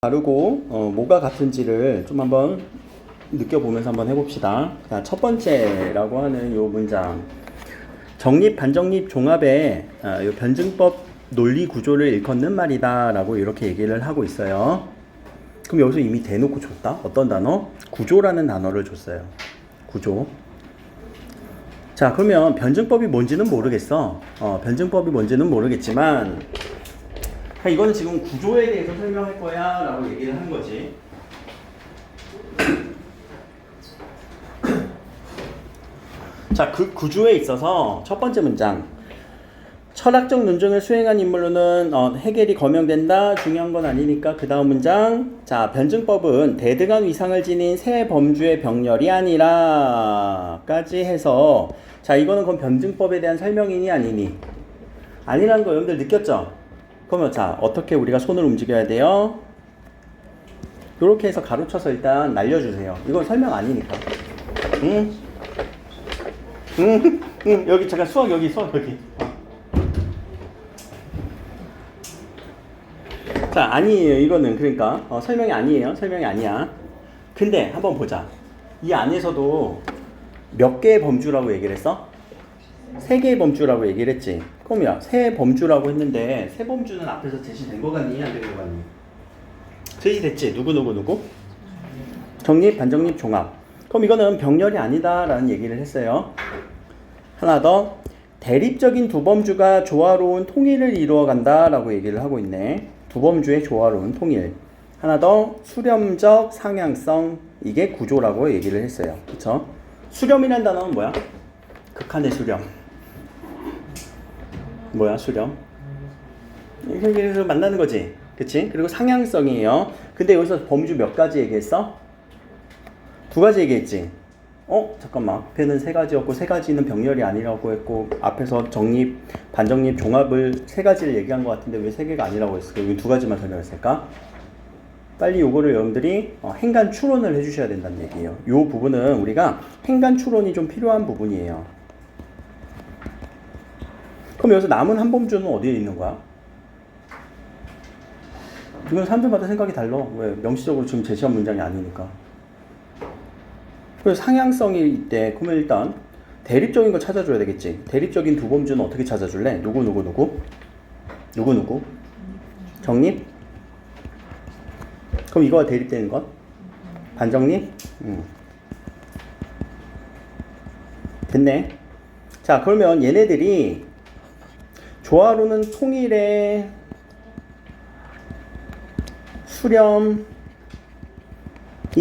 다르고 뭐가 같은지를 좀 한번 느껴보면서 한번 해봅시다. 자, 첫 번째라고 하는 요 문장, 정립, 반정립, 종합의 요 변증법 논리 구조를 일컫는 말이다 라고 이렇게 얘기를 하고 있어요. 그럼 여기서 이미 대놓고 줬다? 어떤 단어? 구조라는 단어를 줬어요. 구조. 자, 그러면 변증법이 뭔지는 모르겠어. 변증법이 뭔지는 모르겠지만 이거는 지금 구조에 대해서 설명할 거야 라고 얘기를 하는 거지. 자, 그 구조에 있어서 첫 번째 문장, 철학적 논증을 수행한 인물로는 해겔이 거명된다. 중요한 건 아니니까 그 다음 문장, 자, 변증법은 대등한 위상을 지닌 새 범주의 병렬이 아니라 까지 해서, 자, 이거는 그럼 변증법에 대한 설명이니 아니니? 아니라는 거 여러분들 느꼈죠? 그러면 자, 어떻게 우리가 손을 움직여야 돼요? 이렇게 해서 가로쳐서 일단 날려주세요. 이건 설명 아니니까. 응? 여기 잠깐 수학 여기. 자, 아니에요. 이거는 그러니까 설명이 아니에요. 설명이 아니야. 근데 한번 보자. 이 안에서도 몇 개의 범주라고 얘기를 했어? 3개의 범주라고 얘기를 했지. 그럼요, 세 범주라고 했는데 세 범주는 앞에서 제시된 거 같니? 안 된 거 같니? 제시됐지. 누구? 정립, 반정립, 종합. 그럼 이거는 병렬이 아니다라는 얘기를 했어요. 하나 더, 대립적인 두 범주가 조화로운 통일을 이루어간다라고 얘기를 하고 있네. 두 범주의 조화로운 통일. 하나 더, 수렴적 상향성. 이게 구조라고 얘기를 했어요. 그쵸? 수렴이라는 단어는 뭐야? 극한의 수렴. 뭐야, 수렴? 여기서 만나는 거지. 그치? 그리고 상향성이에요. 근데 여기서 범주 몇 가지 얘기했어? 2가지 얘기했지. 잠깐만. 앞에는 3가지였고 3가지는 병렬이 아니라고 했고 앞에서 정립, 반정립, 종합을 3가지를 얘기한 것 같은데 왜 3개가 아니라고 했을까? 여기 2가지만 설명했을까? 빨리 요거를 여러분들이 행간 추론을 해주셔야 된다는 얘기예요. 요 부분은 우리가 행간 추론이 좀 필요한 부분이에요. 그럼 여기서 남은 한 범주는 어디에 있는 거야? 이건 사람들마다 생각이 달라. 왜? 명시적으로 지금 제시한 문장이 아니니까. 그래서 상향성이 있대. 그러면 일단 대립적인 거 찾아줘야 되겠지. 대립적인 두 범주는 어떻게 찾아줄래? 누구? 정립? 그럼 이거와 대립되는 것? 반정립? 됐네. 자, 그러면 얘네들이 조화로는 통일의 수렴이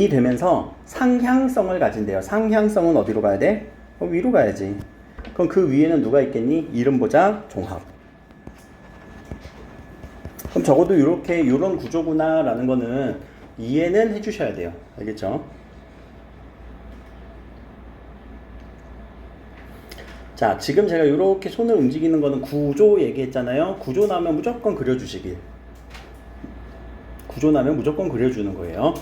되면서 상향성을 가진대요. 상향성은 어디로 가야 돼? 위로 가야지. 그럼 그 위에는 누가 있겠니? 이름 보자. 종합. 그럼 적어도 이런 구조구나 라는 거는 이해는 해주셔야 돼요. 알겠죠? 자, 지금 제가 이렇게 손을 움직이는 거는 구조 얘기했잖아요. 구조 나오면 무조건 그려주시길. 구조 나면 무조건 그려주는 거예요.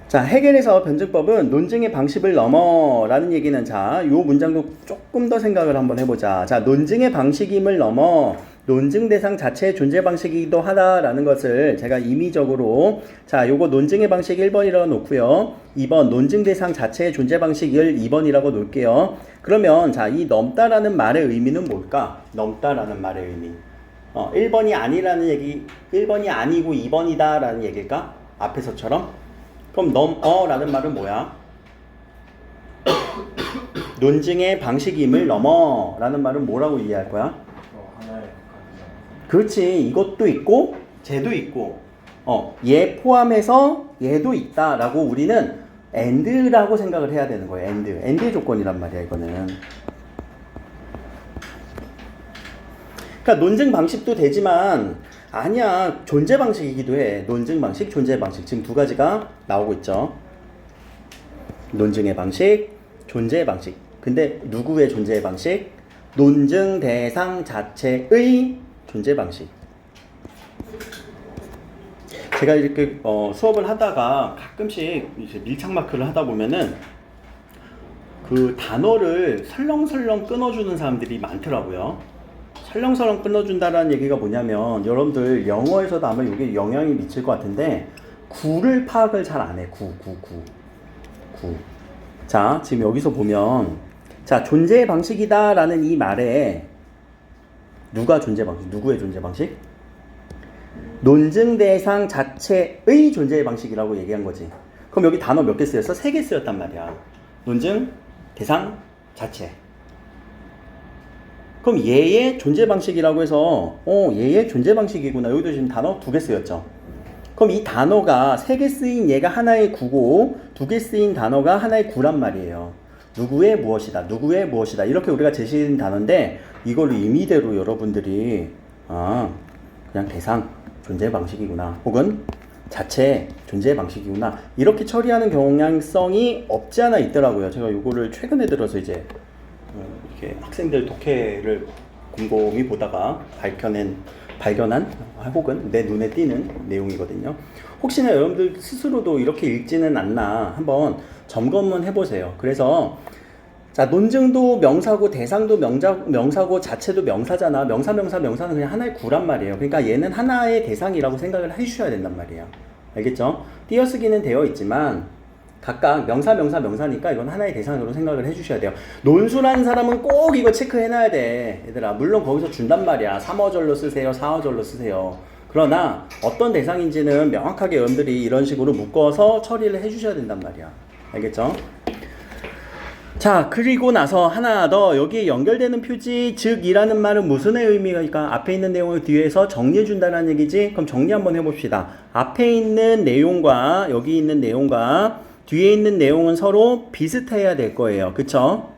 자, 해겔에서 변증법은 논증의 방식을 넘어 라는 얘기는, 자, 요 문장도 조금 더 생각을 한번 해보자. 자, 논증의 방식임을 넘어 논증 대상 자체의 존재 방식이기도 하다라는 것을 제가 임의적으로, 자, 요거 논증의 방식 1번이라고 놓고요. 2번 논증 대상 자체의 존재 방식을 2번이라고 놓을게요. 그러면 자, 이 넘다라는 말의 의미는 뭘까? 넘다라는 말의 의미. 1번이 아니라는 얘기, 1번이 아니고 2번이다 라는 얘기일까? 앞에서처럼. 그럼 넘어라는 말은 뭐야? 논증의 방식임을 넘어 라는 말은 뭐라고 이해할 거야? 그렇지. 이것도 있고 쟤도 있고 얘 포함해서 얘도 있다 라고 우리는 and라고 생각을 해야 되는 거예요. and의 조건이란 말이야 이거는. 그러니까 논증 방식도 되지만 아니야, 존재 방식이기도 해. 논증 방식, 존재 방식. 지금 2가지가 나오고 있죠. 논증의 방식, 존재의 방식. 근데 누구의 존재의 방식? 논증 대상 자체의 존재 방식. 제가 이렇게 수업을 하다가 가끔씩 이제 밀착 마크를 하다 보면은 그 단어를 설렁설렁 끊어주는 사람들이 많더라고요. 설렁설렁 끊어준다라는 얘기가 뭐냐면 여러분들 영어에서도 아마 이게 영향이 미칠 것 같은데 구를 파악을 잘 안 해. 구. 자, 지금 여기서 보면 자, 존재의 방식이다라는 이 말에 누가 존재 방식? 누구의 존재 방식? 논증 대상 자체의 존재의 방식이라고 얘기한 거지. 그럼 여기 단어 몇 개 쓰였어? 3개 쓰였단 말이야. 논증 대상 자체. 그럼 얘의 존재 방식이라고 해서 얘의 존재 방식이구나. 여기도 지금 단어 2개 쓰였죠. 그럼 이 단어가 3개 쓰인 얘가 하나의 구고 2개 쓰인 단어가 하나의 구란 말이에요. 누구의 무엇이다. 누구의 무엇이다. 이렇게 우리가 제시한 단어인데 이걸 임의대로 여러분들이 그냥 대상 존재 방식이구나. 혹은 자체 존재 방식이구나. 이렇게 처리하는 경향성이 없지 않아 있더라고요. 제가 이거를 최근에 들어서 이제 이렇게 학생들 독해를 곰곰이 보다가 발견한 혹은 내 눈에 띄는 내용이거든요. 혹시나 여러분들 스스로도 이렇게 읽지는 않나 한번 점검은 해보세요. 그래서 자, 논증도 명사고 대상도 명사고 자체도 명사잖아. 명사는 그냥 하나의 구란 말이에요. 그러니까 얘는 하나의 대상이라고 생각을 해주셔야 된단 말이에요. 알겠죠? 띄어쓰기는 되어 있지만 각각 명사니까 이건 하나의 대상으로 생각을 해주셔야 돼요. 논술하는 사람은 꼭 이거 체크해놔야 돼. 얘들아, 물론 거기서 준단 말이야. 3어절로 쓰세요, 4어절로 쓰세요. 그러나 어떤 대상인지는 명확하게 여러분들이 이런 식으로 묶어서 처리를 해주셔야 된단 말이야. 알겠죠? 자, 그리고 나서 하나 더 여기에 연결되는 표지 즉 이라는 말은 무슨 의미가 앞에 있는 내용을 뒤에서 정리해 준다는 얘기지. 그럼 정리 한번 해봅시다. 앞에 있는 내용과 여기 있는 내용과 뒤에 있는 내용은 서로 비슷해야 될 거예요. 그쵸?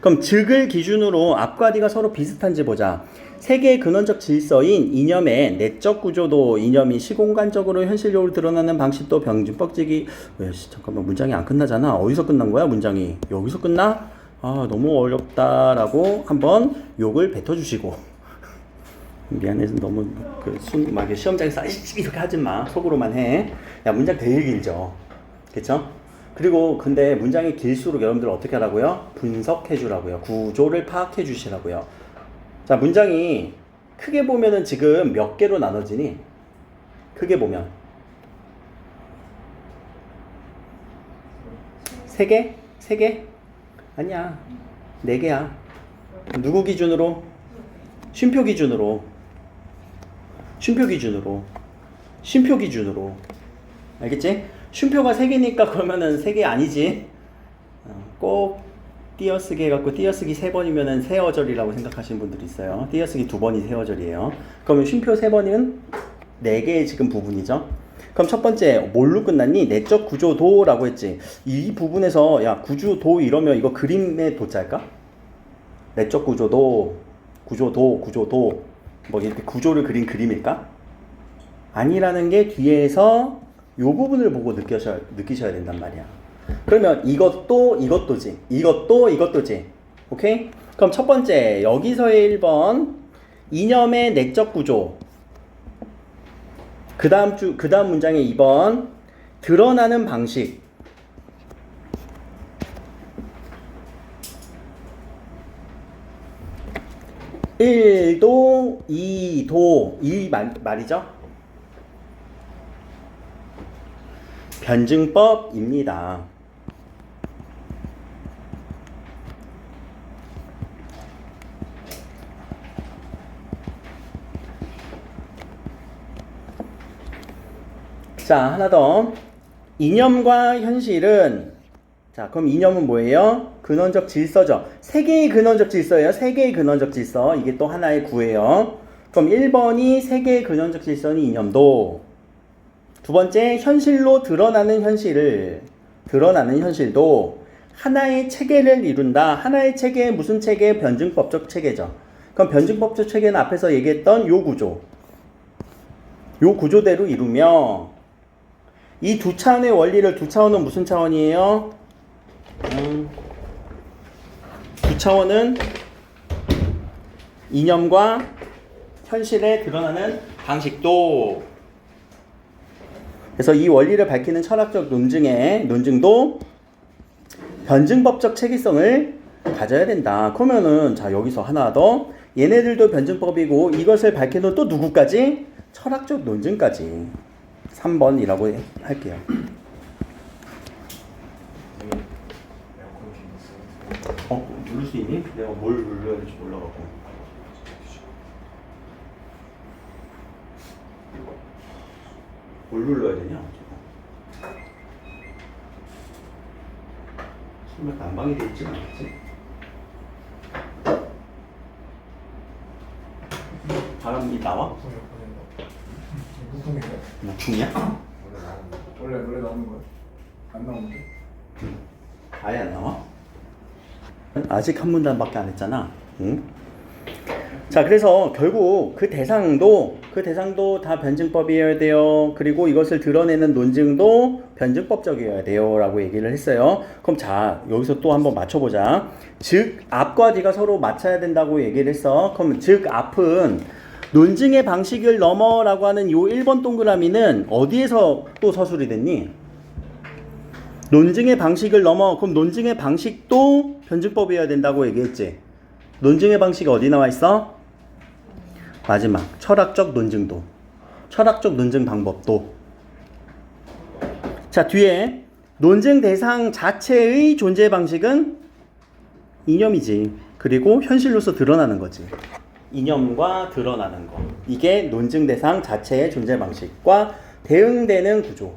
그럼 즉을 기준으로 앞과 뒤가 서로 비슷한지 보자. 세계의 근원적 질서인 이념의 내적 구조도 이념이 시공간적으로 현실적으로 드러나는 방식도 병준법칙이 잠깐만 문장이 안 끝나잖아. 어디서 끝난 거야 문장이? 여기서 끝나? 너무 어렵다라고 한번 욕을 뱉어주시고 미안해서 너무 막 시험장에서 이렇게 하지 마. 속으로만 해. 야 문장 되게 길죠. 그쵸? 그리고 근데 문장이 길수록 여러분들 어떻게 하라고요? 분석해 주라고요. 구조를 파악해 주시라고요. 자, 문장이 크게 보면은 지금 몇 개로 나눠지니? 크게 보면 3개? 3개? 아니야. 4개야. 누구 기준으로? 쉼표 기준으로. 알겠지? 쉼표가 3개니까 그러면은 3개 아니지. 꼭 띄어쓰기 해갖고 띄어쓰기 3번이면은 세어절이라고 생각하시는 분들이 있어요. 띄어쓰기 2번이 세어절이에요. 그러면 쉼표 3번은 4개의 지금 부분이죠. 그럼 첫 번째 뭘로 끝났니? 내적 구조도라고 했지. 이 부분에서 야 구조도 이러면 이거 그림의 도자일까? 내적 구조도 뭐 이렇게 구조를 그린 그림일까? 아니라는 게 뒤에서 요 부분을 보고 느끼셔야 된단 말이야. 그러면 이것도지. 오케이? 그럼 첫 번째 여기서의 1번 이념의 내적 구조. 그 다음 문장의 2번 드러나는 방식. (1도) (2도) 이 말이죠. 변증법입니다. 자, 하나 더. 이념과 현실은 자, 그럼 이념은 뭐예요? 근원적 질서죠. 3개의 근원적 질서예요. 3개의 근원적 질서. 이게 또 하나의 구예요. 그럼 1번이 3개의 근원적 질서는 이념도. 두 번째, 현실로 드러나는 현실도 하나의 체계를 이룬다. 하나의 체계, 무슨 체계? 변증법적 체계죠. 그럼 변증법적 체계는 앞에서 얘기했던 요 구조대로 이루며 이 두 차원의 원리를, 두 차원은 무슨 차원이에요? 두 차원은 이념과 현실에 드러나는 방식도. 그래서 이 원리를 밝히는 철학적 논증도 변증법적 체계성을 가져야 된다. 그러면은 자 여기서 하나 더 얘네들도 변증법이고 이것을 밝혀놓은 또 누구까지? 철학적 논증까지. 3번이라고 할게요. 누를 수 있니? 내가 뭘 눌러야 될지 몰라갖고. 뭘 눌러야 되냐? 설마 난방이 돼 있지 않겠지? 바람이 나와? 무풍이야? 원래 나오는 거야? 안 나오는데? 아예 안 나와? 아직 한 문단밖에 안 했잖아. 응? 자, 그래서 결국 그 대상도 다 변증법이어야 돼요. 그리고 이것을 드러내는 논증도 변증법적이어야 돼요. 라고 얘기를 했어요. 그럼 자, 여기서 또 한번 맞춰보자. 즉, 앞과 뒤가 서로 맞춰야 된다고 얘기를 했어. 그럼 즉, 앞은 논증의 방식을 넘어 라고 하는 요 1번 동그라미는 어디에서 또 서술이 됐니? 논증의 방식을 넘어. 그럼 논증의 방식도 변증법이어야 된다고 얘기했지. 논증의 방식이 어디 나와 있어? 마지막 철학적 논증도. 철학적 논증 방법도. 자, 뒤에 논증 대상 자체의 존재 방식은 이념이지. 그리고 현실로서 드러나는 거지. 이념과 드러나는 거. 이게 논증 대상 자체의 존재 방식과 대응되는 구조.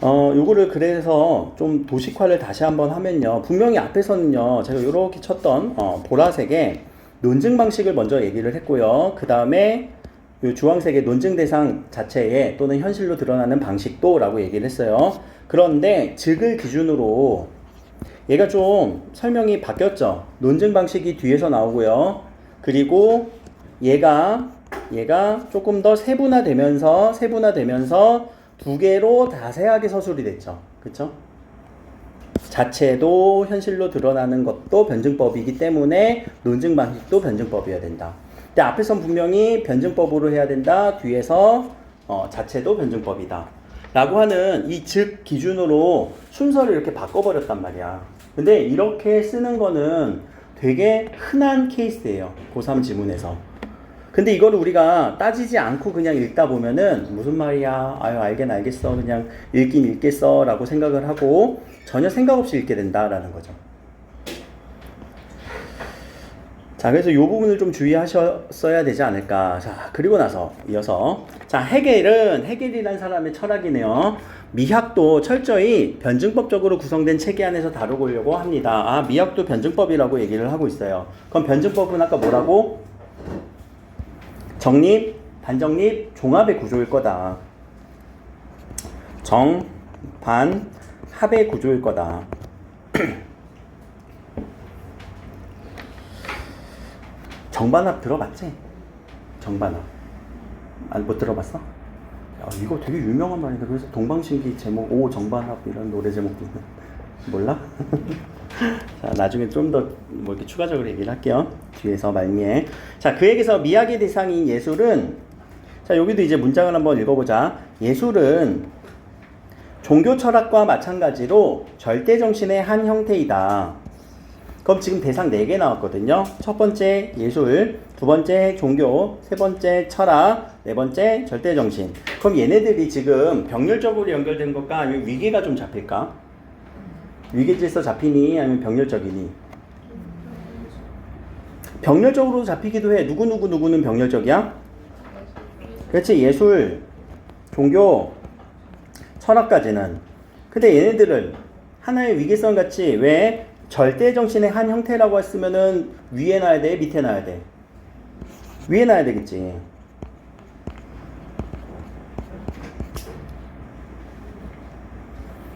요거를 그래서 좀 도식화를 다시 한번 하면요. 분명히 앞에서는요. 제가 요렇게 쳤던 보라색의 논증 방식을 먼저 얘기를 했고요. 그 다음에 요 주황색의 논증 대상 자체에 또는 현실로 드러나는 방식도 라고 얘기를 했어요. 그런데 즉을 기준으로 얘가 좀 설명이 바뀌었죠. 논증 방식이 뒤에서 나오고요. 그리고 얘가 조금 더 세분화되면서 두 개로 자세하게 서술이 됐죠. 그쵸? 자체도 현실로 드러나는 것도 변증법이기 때문에 논증 방식도 변증법이어야 된다. 근데 앞에선 분명히 변증법으로 해야 된다. 뒤에서 자체도 변증법이다. 라고 하는 이 즉 기준으로 순서를 이렇게 바꿔버렸단 말이야. 근데 이렇게 쓰는 거는 되게 흔한 케이스예요. 고3 지문에서. 근데 이거를 우리가 따지지 않고 그냥 읽다 보면은 무슨 말이야, 아유 알긴 알겠어, 그냥 읽긴 읽겠어 라고 생각을 하고 전혀 생각 없이 읽게 된다라는 거죠. 자, 그래서 이 부분을 좀 주의하셨어야 되지 않을까. 자, 그리고 나서 이어서 자, 헤겔이라는 사람의 철학이네요. 미학도 철저히 변증법적으로 구성된 체계 안에서 다루려고 합니다. 아, 미학도 변증법이라고 얘기를 하고 있어요. 그럼 변증법은 아까 뭐라고? 정립, 반정립, 종합의 구조일 거다. 정, 반, 합의 구조일 거다. 정반합 들어봤지? 정반합. 못 들어봤어? 야, 이거 되게 유명한 말인데. 그래서 동방신기 제목, 오, 정반합 이런 노래 제목도 몰라? 자, 나중에 좀 더 뭐 이렇게 추가적으로 얘기를 할게요. 뒤에서 말미에. 자, 그에게서 미학의 대상인 예술은, 자, 여기도 이제 문장을 한번 읽어보자. 예술은 종교 철학과 마찬가지로 절대정신의 한 형태이다. 그럼 지금 대상 4개 나왔거든요. 첫 번째 예술, 두 번째 종교, 세 번째 철학, 네 번째 절대정신. 그럼 얘네들이 지금 병렬적으로 연결된 것과 아니면 위계가 좀 잡힐까? 위계질서 잡히니 아니면 병렬적이니? 병렬적으로 잡히기도 해. 누구는 병렬적이야? 그렇지. 예술, 종교, 철학까지는. 근데 얘네들은 하나의 위계성 같이 왜 절대정신의 한 형태라고 했으면은 위에 놔야 돼? 밑에 놔야 돼? 위에 놔야 되겠지.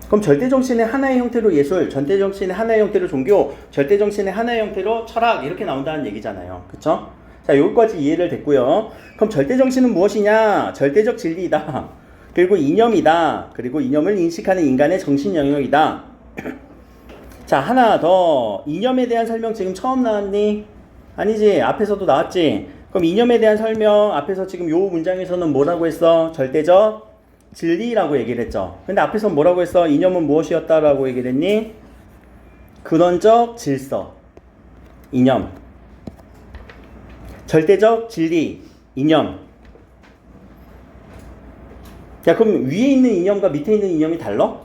그럼 절대정신의 하나의 형태로 예술, 절대정신의 하나의 형태로 종교, 절대정신의 하나의 형태로 철학 이렇게 나온다는 얘기잖아요. 그쵸? 자, 여기까지 이해를 됐고요. 그럼 절대정신은 무엇이냐? 절대적 진리이다. 그리고 이념이다. 그리고 이념을 인식하는 인간의 정신 영역이다. 자, 하나 더. 이념에 대한 설명 지금 처음 나왔니? 아니지. 앞에서도 나왔지. 그럼 이념에 대한 설명 앞에서 지금 요 문장에서는 뭐라고 했어? 절대적 진리라고 얘기를 했죠. 근데 앞에서 뭐라고 했어? 이념은 무엇이었다라고 얘기를 했니? 근원적 질서. 이념. 절대적 진리, 이념. 야, 그럼 위에 있는 이념과 밑에 있는 이념이 달라?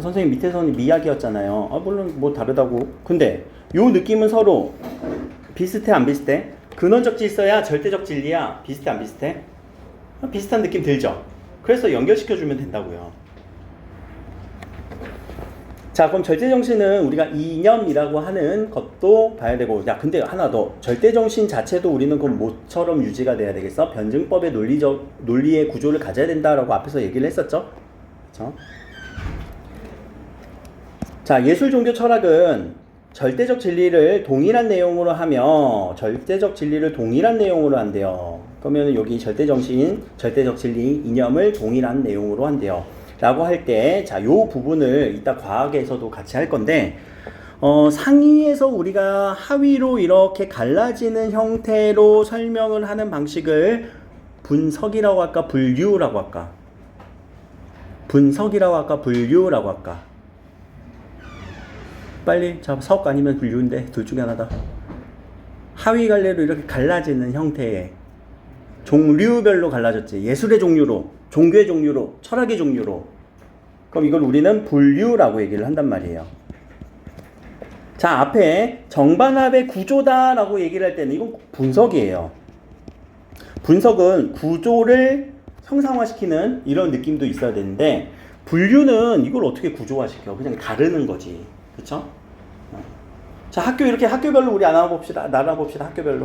선생님 밑에서는 미약이었잖아요. 아, 물론 뭐 다르다고. 근데 요 느낌은 서로 비슷해, 안 비슷해? 근원적 질서야 절대적 진리야. 비슷해, 안 비슷해? 비슷한 느낌 들죠? 그래서 연결시켜주면 된다고요. 자, 그럼 절대정신은 우리가 이념이라고 하는 것도 봐야 되고, 야, 근데 하나 더. 절대정신 자체도 우리는 그럼 뭐처럼 유지가 돼야 되겠어? 변증법의 논리의 구조를 가져야 된다라고 앞에서 얘기를 했었죠? 그쵸? 자, 예술 종교 철학은 절대적 진리를 동일한 내용으로 하며 절대적 진리를 동일한 내용으로 한대요. 그러면 여기 절대정신, 절대적 진리, 이념을 동일한 내용으로 한대요. 라고 할 때, 자, 요 부분을 이따 과학에서도 같이 할 건데, 상위에서 우리가 하위로 이렇게 갈라지는 형태로 설명을 하는 방식을 분석이라고 할까, 분류라고 할까? 분석이라고 할까, 분류라고 할까? 빨리, 자, 석 아니면 분류인데, 둘 중에 하나다. 하위 갈래로 이렇게 갈라지는 형태의 종류별로 갈라졌지. 예술의 종류로, 종교의 종류로, 철학의 종류로. 그럼 이걸 우리는 분류라고 얘기를 한단 말이에요. 자, 앞에 정반합의 구조다라고 얘기를 할 때는 이건 분석이에요. 분석은 구조를 형상화시키는 이런 느낌도 있어야 되는데, 분류는 이걸 어떻게 구조화시켜? 그냥 다르는 거지. 그쵸? 자, 이렇게 학교별로 우리 나눠봅시다. 학교별로.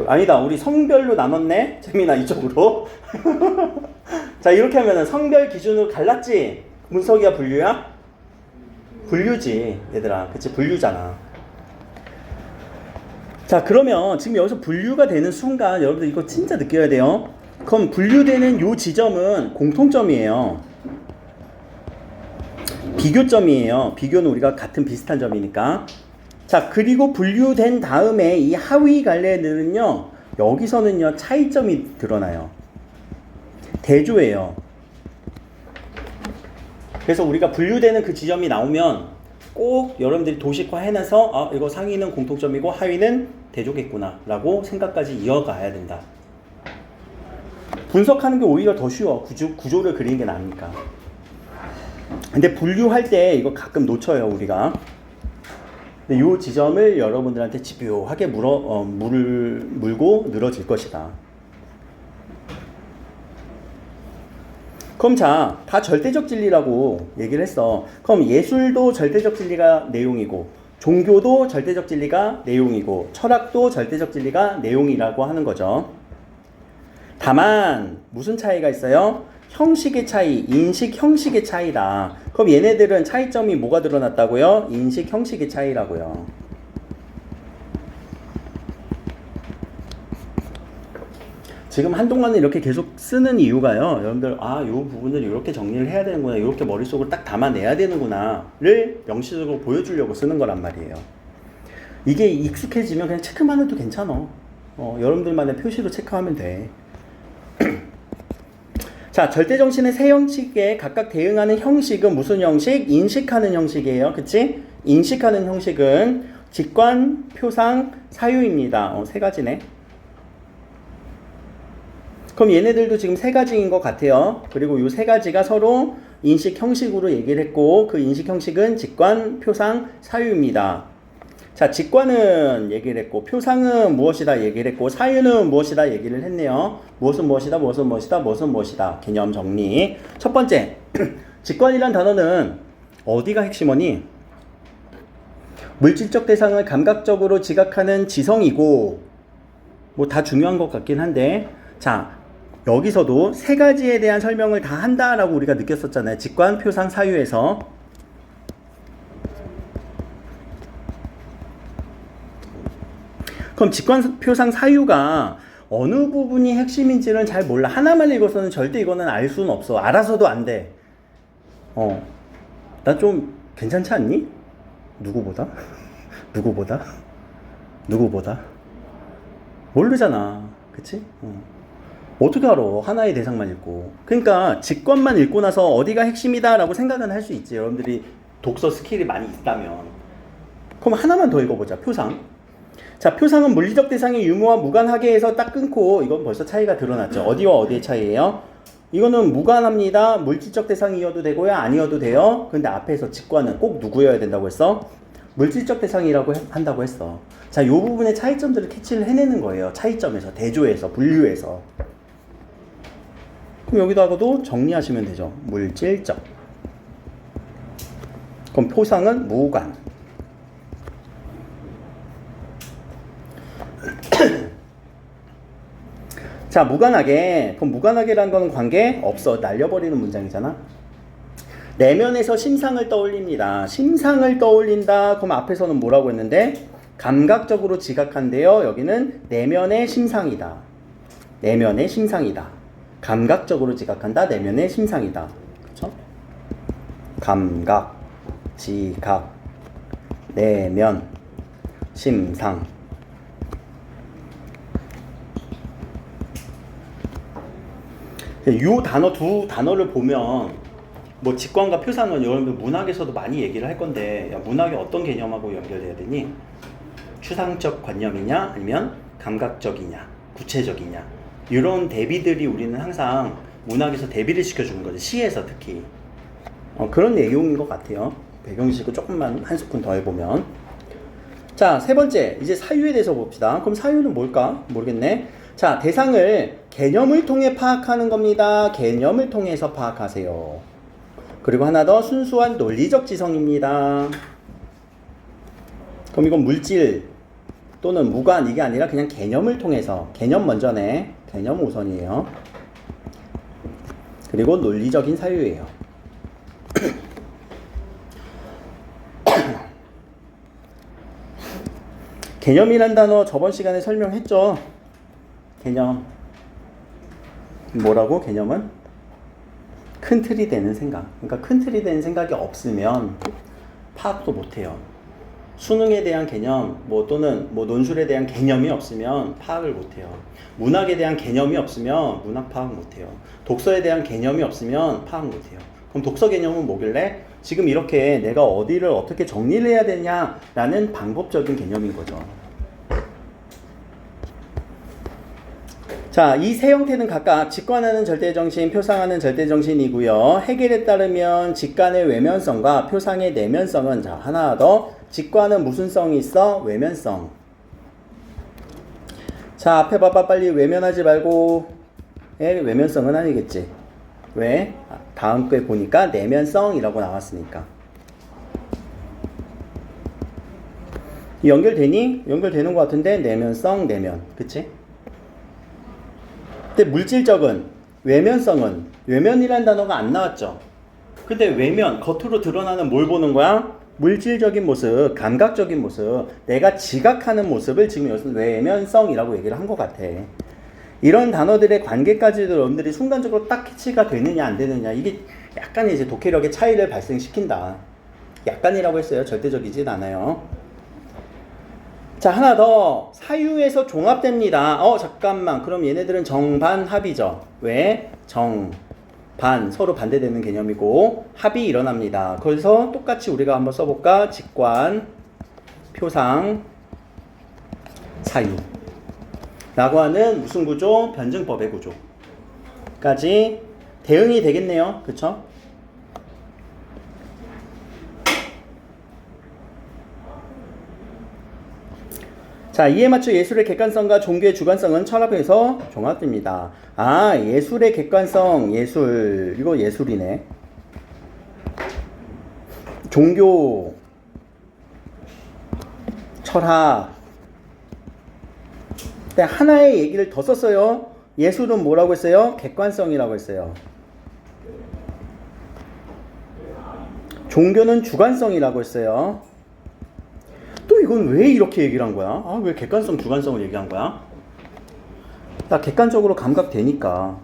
아니다, 우리 성별로 나눴네? 재민아, 이쪽으로. 자, 이렇게 하면은 성별 기준으로 갈랐지? 분석이야, 분류야? 분류지, 얘들아. 그치, 분류잖아. 자, 그러면 지금 여기서 분류가 되는 순간, 여러분들 이거 진짜 느껴야 돼요. 그럼 분류되는 요 지점은 공통점이에요. 비교점이에요. 비교는 우리가 같은 비슷한 점이니까. 자, 그리고 분류된 다음에 이 하위 갈래들은요, 여기서는요, 차이점이 드러나요. 대조예요. 그래서 우리가 분류되는 그 지점이 나오면 꼭 여러분들이 도식화 해놔서, 아, 이거 상위는 공통점이고 하위는 대조겠구나 라고 생각까지 이어가야 된다. 분석하는 게 오히려 더 쉬워. 구조를 그리는 게 나으니까. 근데 분류할 때 이거 가끔 놓쳐요, 우리가. 근데 이 지점을 여러분들한테 집요하게 물고 늘어질 것이다. 그럼 자, 다 절대적 진리라고 얘기를 했어. 그럼 예술도 절대적 진리가 내용이고, 종교도 절대적 진리가 내용이고, 철학도 절대적 진리가 내용이라고 하는 거죠. 다만 무슨 차이가 있어요? 형식의 차이, 인식 형식의 차이다. 그럼 얘네들은 차이점이 뭐가 드러났다고요? 인식 형식의 차이라고요. 지금 한동안은 이렇게 계속 쓰는 이유가요. 여러분들, 아, 요 부분을 이렇게 정리를 해야 되는구나, 이렇게 머릿속으로 딱 담아내야 되는구나를 명시적으로 보여주려고 쓰는 거란 말이에요. 이게 익숙해지면 그냥 체크만 해도 괜찮아. 여러분들만의 표시로 체크하면 돼. 자, 절대정신의 세 형식에 각각 대응하는 형식은 무슨 형식? 인식하는 형식이에요. 그치? 인식하는 형식은 직관, 표상, 사유입니다. 세 가지네. 그럼 얘네들도 지금 세 가지인 것 같아요. 그리고 이 세 가지가 서로 인식 형식으로 얘기를 했고, 그 인식 형식은 직관, 표상, 사유입니다. 자, 직관은 얘기를 했고, 표상은 무엇이다 얘기를 했고, 사유는 무엇이다 얘기를 했네요. 무엇은 무엇이다, 무엇은 무엇이다, 무엇은 무엇이다. 개념 정리. 첫 번째, 직관이란 단어는 어디가 핵심어니? 물질적 대상을 감각적으로 지각하는 지성이고, 뭐 다 중요한 것 같긴 한데, 자, 여기서도 세 가지에 대한 설명을 다 한다라고 우리가 느꼈었잖아요. 직관, 표상, 사유에서. 그럼 직관, 표상, 사유가 어느 부분이 핵심인지는 잘 몰라. 하나만 읽어서는 절대 이거는 알 수는 없어. 알아서도 안 돼. 나 좀 괜찮지 않니? 누구보다? 누구보다? 누구보다? 모르잖아. 그치? 어떻게 알아? 하나의 대상만 읽고. 그러니까 직관만 읽고 나서 어디가 핵심이다 라고 생각은 할 수 있지. 여러분들이 독서 스킬이 많이 있다면. 그럼 하나만 더 읽어보자. 표상. 자, 표상은 물리적 대상의 유무와 무관하게 해서 딱 끊고, 이건 벌써 차이가 드러났죠. 어디와 어디의 차이예요? 이거는 무관합니다. 물질적 대상이어도 되고요, 아니어도 돼요. 근데 앞에서 직관은 꼭 누구여야 된다고 했어? 물질적 대상이라고 한다고 했어. 자, 요 부분의 차이점들을 캐치를 해내는 거예요. 차이점에서, 대조해서, 분류해서. 그럼 여기다가도 정리하시면 되죠. 물질적. 그럼 표상은 무관. 자, 무관하게. 그럼 무관하게라는 건 관계 없어. 날려버리는 문장이잖아. 내면에서 심상을 떠올립니다. 심상을 떠올린다. 그럼 앞에서는 뭐라고 했는데? 감각적으로 지각한대요. 여기는 내면의 심상이다. 내면의 심상이다. 감각적으로 지각한다. 내면의 심상이다. 그렇죠? 감각, 지각, 내면, 심상. 이 단어 두 단어를 보면 뭐 직관과 표상은 여러분들 문학에서도 많이 얘기를 할 건데, 야, 문학이 어떤 개념하고 연결돼야 되니? 추상적 관념이냐 아니면 감각적이냐 구체적이냐, 이런 대비들이 우리는 항상 문학에서 대비를 시켜주는 거죠. 시에서 특히 그런 내용인 것 같아요. 배경지식을 조금만 한 스푼 더 해보면. 자, 세 번째 이제 사유에 대해서 봅시다. 그럼 사유는 뭘까? 모르겠네. 자, 대상을 개념을 통해 파악하는 겁니다. 개념을 통해서 파악하세요. 그리고 하나 더, 순수한 논리적 지성입니다. 그럼 이건 물질 또는 무관, 이게 아니라 그냥 개념을 통해서, 개념 먼저네. 개념 우선이에요. 그리고 논리적인 사유예요. 개념이란 단어 저번 시간에 설명했죠. 개념 뭐라고? 개념은 큰 틀이 되는 생각. 그러니까 큰 틀이 되는 생각이 없으면 파악도 못해요. 수능에 대한 개념 또는 논술에 대한 개념이 없으면 파악을 못해요. 문학에 대한 개념이 없으면 문학 파악 못해요. 독서에 대한 개념이 없으면 파악 못해요. 그럼 독서 개념은 뭐길래? 지금 이렇게 내가 어디를 어떻게 정리를 해야 되냐라는 방법적인 개념인 거죠. 자, 이 세 형태는 각각 직관하는 절대정신, 표상하는 절대정신이고요. 해겔에 따르면 직관의 외면성과 표상의 내면성은, 자, 하나 더, 직관은 무슨 성이 있어? 외면성. 자, 앞에 봐봐. 빨리 외면하지 말고. 외면성은 아니겠지. 왜? 다음 게 보니까 내면성이라고 나왔으니까. 연결되니? 연결되는 것 같은데 내면성, 내면. 그치? 근데 물질적은, 외면성은, 외면이라는 단어가 안 나왔죠. 근데 외면, 겉으로 드러나는 뭘 보는 거야? 물질적인 모습, 감각적인 모습, 내가 지각하는 모습을 지금 여기서 외면성이라고 얘기를 한 것 같아. 이런 단어들의 관계까지도 여러분들이 순간적으로 딱 캐치가 되느냐 안 되느냐, 이게 약간 이제 독해력의 차이를 발생시킨다. 약간이라고 했어요. 절대적이진 않아요. 자, 하나 더. 사유에서 종합됩니다. 잠깐만. 그럼 얘네들은 정반합이죠. 왜? 반, 서로 반대되는 개념이고 합이 일어납니다. 그래서 똑같이 우리가 한번 써볼까? 직관, 표상, 사유 라고 하는 무슨 구조? 변증법의 구조까지 대응이 되겠네요. 그쵸? 자, 이에 맞춰 예술의 객관성과 종교의 주관성은 철학에서 종합됩니다. 아, 예술의 객관성, 예술, 이거 예술이네. 종교, 철학. 근데 하나의 얘기를 더 썼어요. 예술은 뭐라고 했어요? 객관성이라고 했어요. 종교는 주관성이라고 했어요. 또 이건 왜 이렇게 얘기를 한 거야? 왜 객관성, 주관성을 얘기한 거야? 나 객관적으로 감각되니까,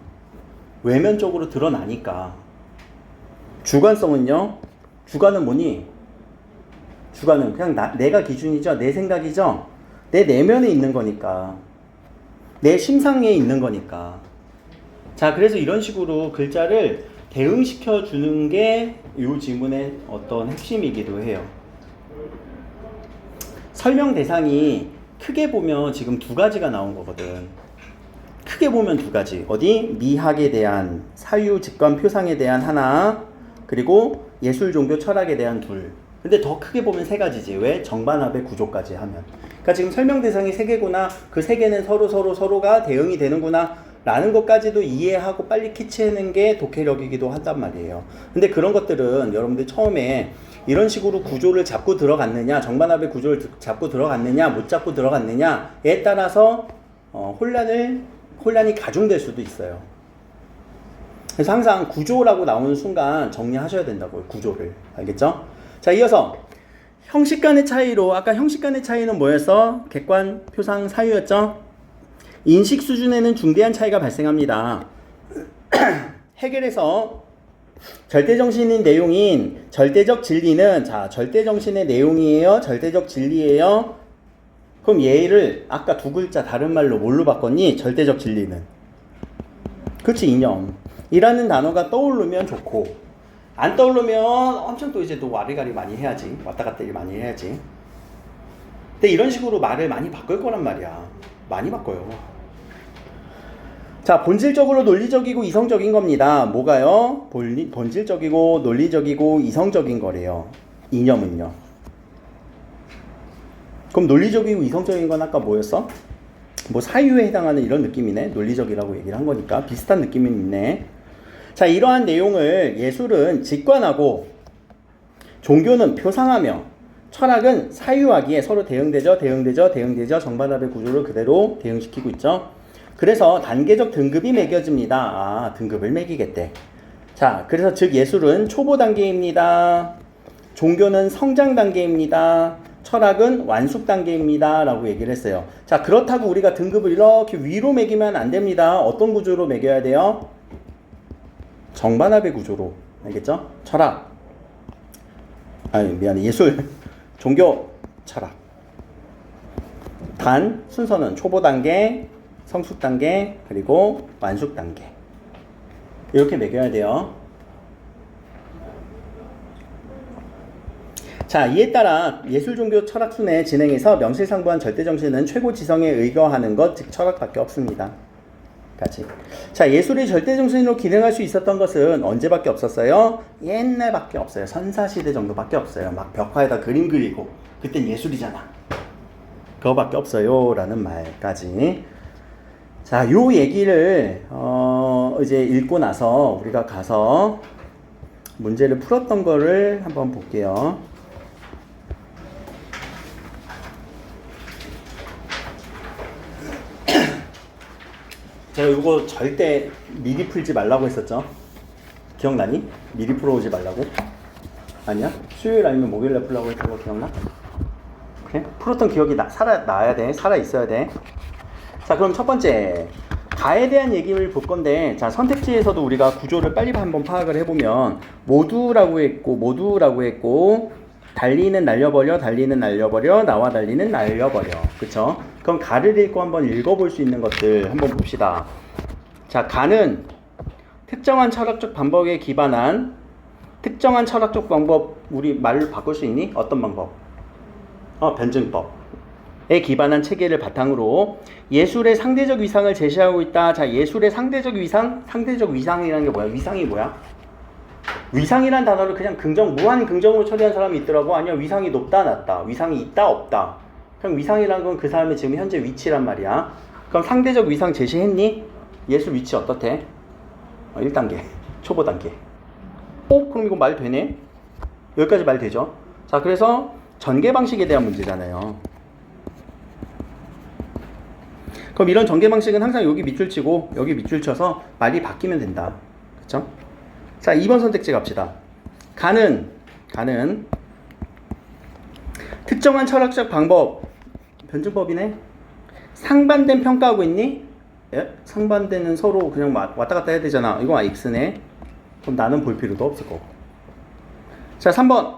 외면적으로 드러나니까. 주관성은요? 주관은 뭐니? 주관은 그냥 내가 기준이죠. 내 생각이죠. 내 내면에 있는 거니까. 내 심상에 있는 거니까. 자, 그래서 이런 식으로 글자를 대응시켜 주는 게 이 지문의 어떤 핵심이기도 해요. 설명 대상이 크게 보면 지금 두 가지가 나온 거거든. 크게 보면 두 가지. 어디? 미학에 대한, 사유, 직관, 표상에 대한 하나, 그리고 예술, 종교, 철학에 대한 둘. 근데 더 크게 보면 세 가지지. 왜? 정반합의 구조까지 하면. 그러니까 지금 설명 대상이 세 개구나. 그 세 개는 서로가 대응이 되는구나. 라는 것까지도 이해하고 빨리 캐치하는 게 독해력이기도 한단 말이에요. 근데 그런 것들은 여러분들 처음에 이런 식으로 구조를 잡고 들어갔느냐, 정반합의 구조를 잡고 들어갔느냐, 못 잡고 들어갔느냐에 따라서 혼란이 가중될 수도 있어요. 그래서 항상 구조라고 나오는 순간 정리하셔야 된다고요. 구조를. 알겠죠? 자, 이어서 형식 간의 차이로, 아까 형식 간의 차이는 뭐였어? 객관, 표상, 사유였죠? 인식 수준에는 중대한 차이가 발생합니다. 해결에서 절대정신인 내용인 절대적 진리는, 자, 절대정신의 내용이에요? 절대적 진리예요? 그럼 얘를 아까 두 글자 다른 말로 뭘로 바꿨니? 절대적 진리는. 그렇지, 이념이라는 단어가 떠오르면 좋고, 안 떠오르면 엄청 또 이제 또 와리가리 많이 해야지. 왔다 갔다 일 많이 해야지. 근데 이런 식으로 말을 많이 바꿀 거란 말이야. 많이 바꿔요. 자, 본질적으로 논리적이고 이성적인 겁니다. 뭐가요? 본질적이고 논리적이고 이성적인 거래요. 이념은요. 그럼 논리적이고 이성적인 건 아까 뭐였어? 뭐 사유에 해당하는 이런 느낌이네. 논리적이라고 얘기를 한 거니까 비슷한 느낌이 있네. 자, 이러한 내용을 예술은 직관하고 종교는 표상하며 철학은 사유하기에 서로 대응되죠. 정반합의 구조를 그대로 대응시키고 있죠. 그래서 단계적 등급이 매겨집니다. 아, 등급을 매기겠대. 자, 그래서 즉 예술은 초보 단계입니다. 종교는 성장 단계입니다. 철학은 완숙 단계입니다. 라고 얘기를 했어요. 자, 그렇다고 우리가 등급을 이렇게 위로 매기면 안 됩니다. 어떤 구조로 매겨야 돼요? 정반합의 구조로. 알겠죠? 철학. 아니, 미안해. 예술. 종교. 철학. 단, 순서는 초보 단계, 성숙 단계, 그리고 완숙 단계. 이렇게 매겨야 돼요. 자, 이에 따라 예술, 종교, 철학 순회 진행에서 명실상부한 절대정신은 최고 지성에 의거하는 것, 즉 철학밖에 없습니다. 까지. 자, 예술이 절대정신으로 기능할 수 있었던 것은 언제밖에 없었어요? 옛날밖에 없어요. 선사시대 정도밖에 없어요. 막 벽화에다 그림 그리고 그땐 예술이잖아. 그거밖에 없어요. 라는 말까지. 자, 요 얘기를 이제 읽고 나서 우리가 가서 문제를 풀었던 거를 한번 볼게요. 제가 이거 절대 미리 풀지 말라고 했었죠? 기억나니? 미리 풀어오지 말라고? 아니야? 수요일 아니면 목요일에 풀라고 했던 거 기억나? 그래? 풀었던 기억이 살아나야 돼. 살아있어야 돼. 자, 그럼 첫 번째 가에 대한 얘기를 볼 건데, 자, 선택지에서도 우리가 구조를 빨리 한번 파악을 해보면 모두라고 했고 달리는 날려버려, 나와 달리는 날려버려. 그쵸? 그럼 가를 읽고 한번 읽어볼 수 있는 것들 한번 봅시다. 자, 가는 특정한 철학적 방법에 기반한 특정한 철학적 방법, 우리 말로 바꿀 수 있니? 어떤 방법? 변증법에 기반한 체계를 바탕으로 예술의 상대적 위상을 제시하고 있다. 자, 예술의 상대적 위상이라는 게 뭐야? 위상이 뭐야? 위상이란 단어를 그냥 무한 긍정으로 처리한 사람이 있더라고. 아니야, 위상이 높다, 낮다. 위상이 있다, 없다. 그럼 위상이란 건 그 사람의 지금 현재 위치란 말이야. 그럼 상대적 위상 제시했니? 예술 위치 어떻대? 1단계. 초보 단계. 그럼 이거 말 되네? 여기까지 말 되죠? 자, 그래서 전개 방식에 대한 문제잖아요. 그럼 이런 전개 방식은 항상 여기 밑줄 치고 여기 밑줄 쳐서 말이 바뀌면 된다. 그쵸? 자, 2번 선택지 갑시다. 가는 특정한 철학적 방법, 변증법이네. 상반된 평가하고 있니? 예? 상반되는 서로 그냥 왔다 갔다 해야 되잖아. 이거 X네. 그럼 나는 볼 필요도 없을 거고. 자, 3번.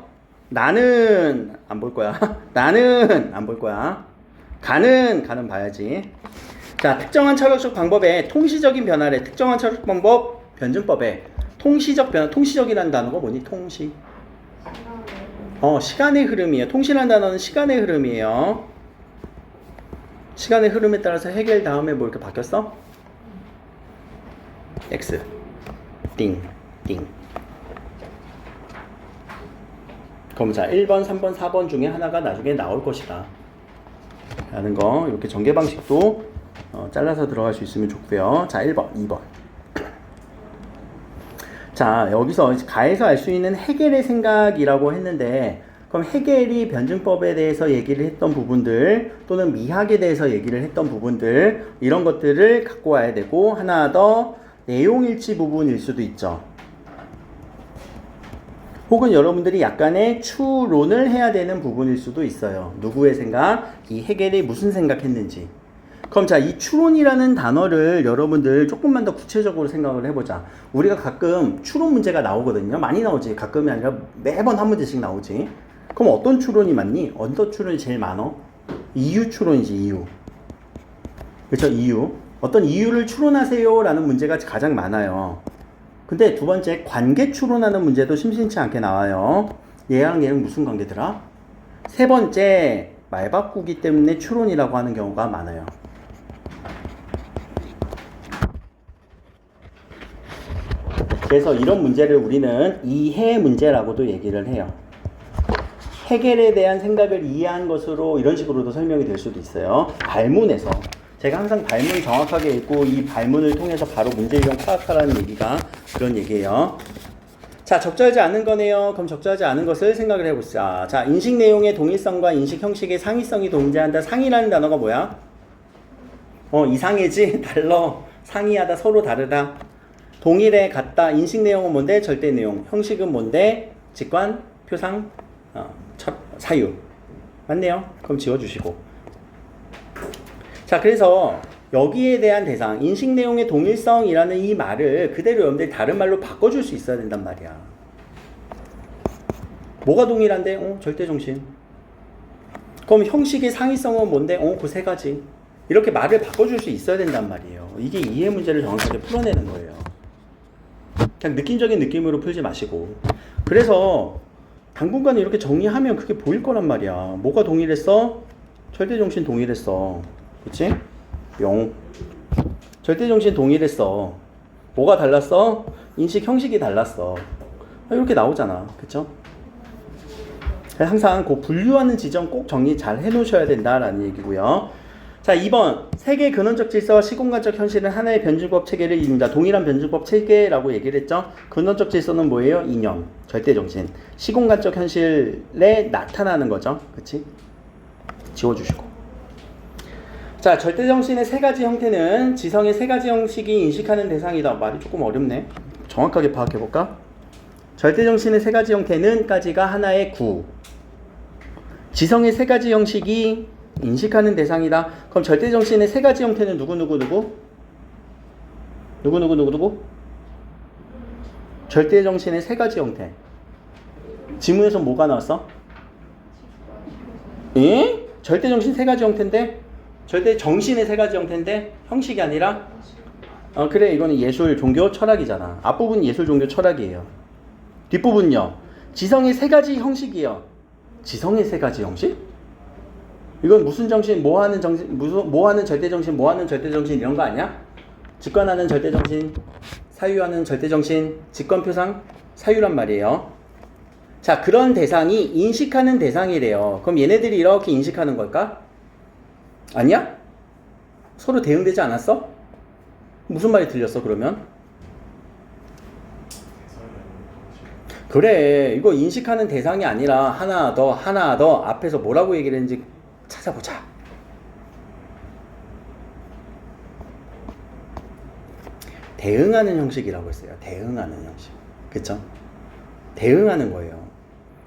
나는 안 볼 거야. 나는 안 볼 거야. 가는 봐야지. 자, 특정한 철학적 방법의 통시적인 변화래. 특정한 철학 방법 변증법에 통시적 변화. 통시적이라는 단어가 뭐니? 통시. 시간의 흐름이에요. 통신한 단어는 시간의 흐름이에요. 시간의 흐름에 따라서 해결 다음에 뭐 이렇게 바뀌었어? X 띵 띵. 그럼 자 1번, 3번, 4번 중에 하나가 나중에 나올 것이다 라는 거. 이렇게 전개 방식도 잘라서 들어갈 수 있으면 좋고요. 자 1번, 2번. 자 여기서 가에서 알 수 있는 해겔의 생각이라고 했는데, 그럼 해겔이 변증법에 대해서 얘기를 했던 부분들 또는 미학에 대해서 얘기를 했던 부분들, 이런 것들을 갖고 와야 되고, 하나 더 내용일치 부분일 수도 있죠. 혹은 여러분들이 약간의 추론을 해야 되는 부분일 수도 있어요. 누구의 생각? 이 해겔이 무슨 생각했는지. 그럼 자, 이 추론이라는 단어를 여러분들 조금만 더 구체적으로 생각을 해보자. 우리가 가끔 추론 문제가 나오거든요. 많이 나오지. 가끔이 아니라 매번 한 문제씩 나오지. 그럼 어떤 추론이 많니? 어떤 추론이 제일 많어? 이유 추론이지, 이유. 그렇죠? 이유. 어떤 이유를 추론하세요 라는 문제가 가장 많아요. 근데 두 번째, 관계 추론하는 문제도 심심치 않게 나와요. 얘랑 얘는 무슨 관계더라? 세 번째, 말 바꾸기 때문에 추론이라고 하는 경우가 많아요. 그래서 이런 문제를 우리는 이해 문제라고도 얘기를 해요. 해겔에 대한 생각을 이해한 것으로 이런 식으로도 설명이 될 수도 있어요. 발문에서. 제가 항상 발문 정확하게 읽고 이 발문을 통해서 바로 문제 유형 파악하라는 얘기가 그런 얘기예요. 자, 적절하지 않은 거네요. 그럼 적절하지 않은 것을 생각을 해보자. 자, 인식 내용의 동일성과 인식 형식의 상이성이 동재한다. 상이라는 단어가 뭐야? 이상해지? 달러. 상이하다. 서로 다르다. 동일해. 같다. 인식 내용은 뭔데? 절대 내용. 형식은 뭔데? 직관, 표상, 사유. 맞네요. 그럼 지워주시고. 자, 그래서 여기에 대한 대상, 인식 내용의 동일성이라는 이 말을 그대로 여러분들이 다른 말로 바꿔줄 수 있어야 된단 말이야. 뭐가 동일한데? 절대정신. 그럼 형식의 상이성은 뭔데? 그 세 가지. 이렇게 말을 바꿔줄 수 있어야 된단 말이에요. 이게 이해 문제를 정확하게 풀어내는 거예요. 그냥 느낌적인 느낌으로 풀지 마시고. 그래서 당분간 이렇게 정리하면 그게 보일 거란 말이야. 뭐가 동일했어? 절대정신 동일했어. 그치? 뿅. 절대정신 동일했어. 뭐가 달랐어? 인식 형식이 달랐어. 이렇게 나오잖아. 그쵸? 항상 그 분류하는 지점 꼭 정리 잘 해놓으셔야 된다라는 얘기고요. 자, 2번. 세계의 근원적 질서와 시공간적 현실은 하나의 변증법 체계를 이룬다. 동일한 변증법 체계라고 얘기를 했죠. 근원적 질서는 뭐예요? 이념, 절대정신. 시공간적 현실에 나타나는 거죠. 그치? 지워주시고. 자, 절대정신의 세 가지 형태는 지성의 세 가지 형식이 인식하는 대상이다. 말이 조금 어렵네. 정확하게 파악해볼까? 절대정신의 세 가지 형태는 까지가 하나의 구. 지성의 세 가지 형식이 인식하는 대상이다. 그럼 절대정신의 세 가지 형태는 누구? 절대정신의 세 가지 형태. 지문에서 뭐가 나왔어? 예? 절대정신 세 가지 형태인데? 절대정신의 세 가지 형태인데? 형식이 아니라? 그래, 이거는 예술, 종교, 철학이잖아. 앞부분 예술, 종교, 철학이에요. 뒷부분요. 지성의 세 가지 형식이에요. 지성의 세 가지 형식? 이건 무슨 정신, 뭐 하는 정신, 뭐 하는 절대정신, 뭐 하는 절대정신 이런 거 아니야? 직관하는 절대정신, 사유하는 절대정신, 직관표상, 사유란 말이에요. 자, 그런 대상이 인식하는 대상이래요. 그럼 얘네들이 이렇게 인식하는 걸까? 아니야? 서로 대응되지 않았어? 무슨 말이 들렸어, 그러면? 그래, 이거 인식하는 대상이 아니라 하나 더 앞에서 뭐라고 얘기를 했는지 찾아보자. 대응하는 형식이라고 했어요. 대응하는 형식. 그쵸? 대응하는 거예요.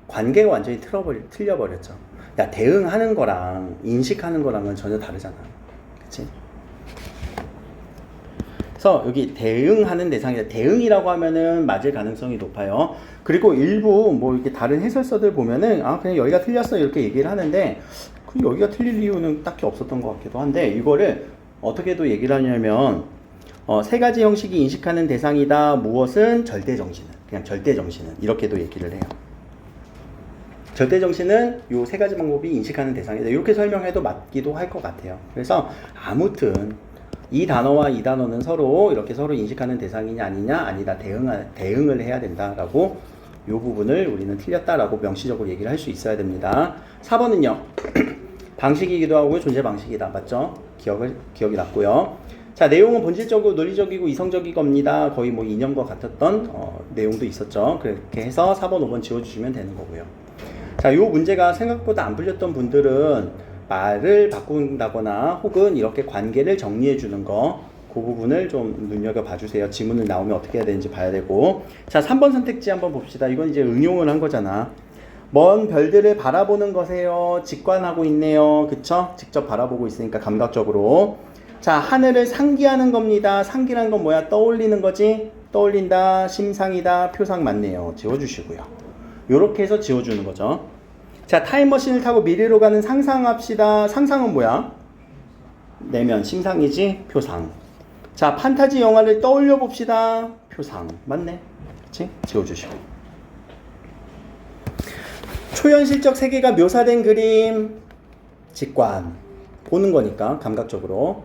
관계가 완전히 틀려버렸죠. 야, 대응하는 거랑 인식하는 거랑은 전혀 다르잖아. 그치? 그래서 여기 대응하는 대상이다. 대응이라고 하면은 맞을 가능성이 높아요. 그리고 일부 뭐 이렇게 다른 해설서들 보면은 그냥 여기가 틀렸어 이렇게 얘기를 하는데 그 여기가 틀릴 이유는 딱히 없었던 것 같기도 한데, 이거를 어떻게도 얘기를 하냐면 세 가지 형식이 인식하는 대상이다. 무엇은? 절대정신은. 그냥 절대정신은. 이렇게도 얘기를 해요. 절대정신은 요 세 가지 방법이 인식하는 대상이다. 이렇게 설명해도 맞기도 할 것 같아요. 그래서 아무튼 이 단어와 이 단어는 서로 이렇게 서로 인식하는 대상이냐 아니냐 아니다 대응을 해야 된다라고 요 부분을 우리는 틀렸다라고 명시적으로 얘기를 할 수 있어야 됩니다. 4번은요. 방식이기도 하고 존재 방식이다. 맞죠? 기억이 났고요. 자, 내용은 본질적으로 논리적이고 이성적인 겁니다. 거의 뭐 이념과 같았던 내용도 있었죠. 그렇게 해서 4번, 5번 지워주시면 되는 거고요. 자, 요 문제가 생각보다 안 풀렸던 분들은 말을 바꾼다거나 혹은 이렇게 관계를 정리해 주는 거, 그 부분을 좀 눈여겨봐 주세요. 지문을 나오면 어떻게 해야 되는지 봐야 되고. 자, 3번 선택지 한번 봅시다. 이건 이제 응용을 한 거잖아. 먼 별들을 바라보는 것에요. 직관하고 있네요. 그쵸? 직접 바라보고 있으니까 감각적으로. 자, 하늘을 상기하는 겁니다. 상기란 건 뭐야? 떠올리는 거지? 떠올린다, 심상이다, 표상 맞네요. 지워주시고요. 요렇게 해서 지워주는 거죠. 자, 타임머신을 타고 미래로 가는 상상합시다. 상상은 뭐야? 내면, 심상이지? 표상. 자, 판타지 영화를 떠올려 봅시다. 표상. 맞네. 그치? 지워주시고. 초현실적 세계가 묘사된 그림. 직관. 보는 거니까, 감각적으로.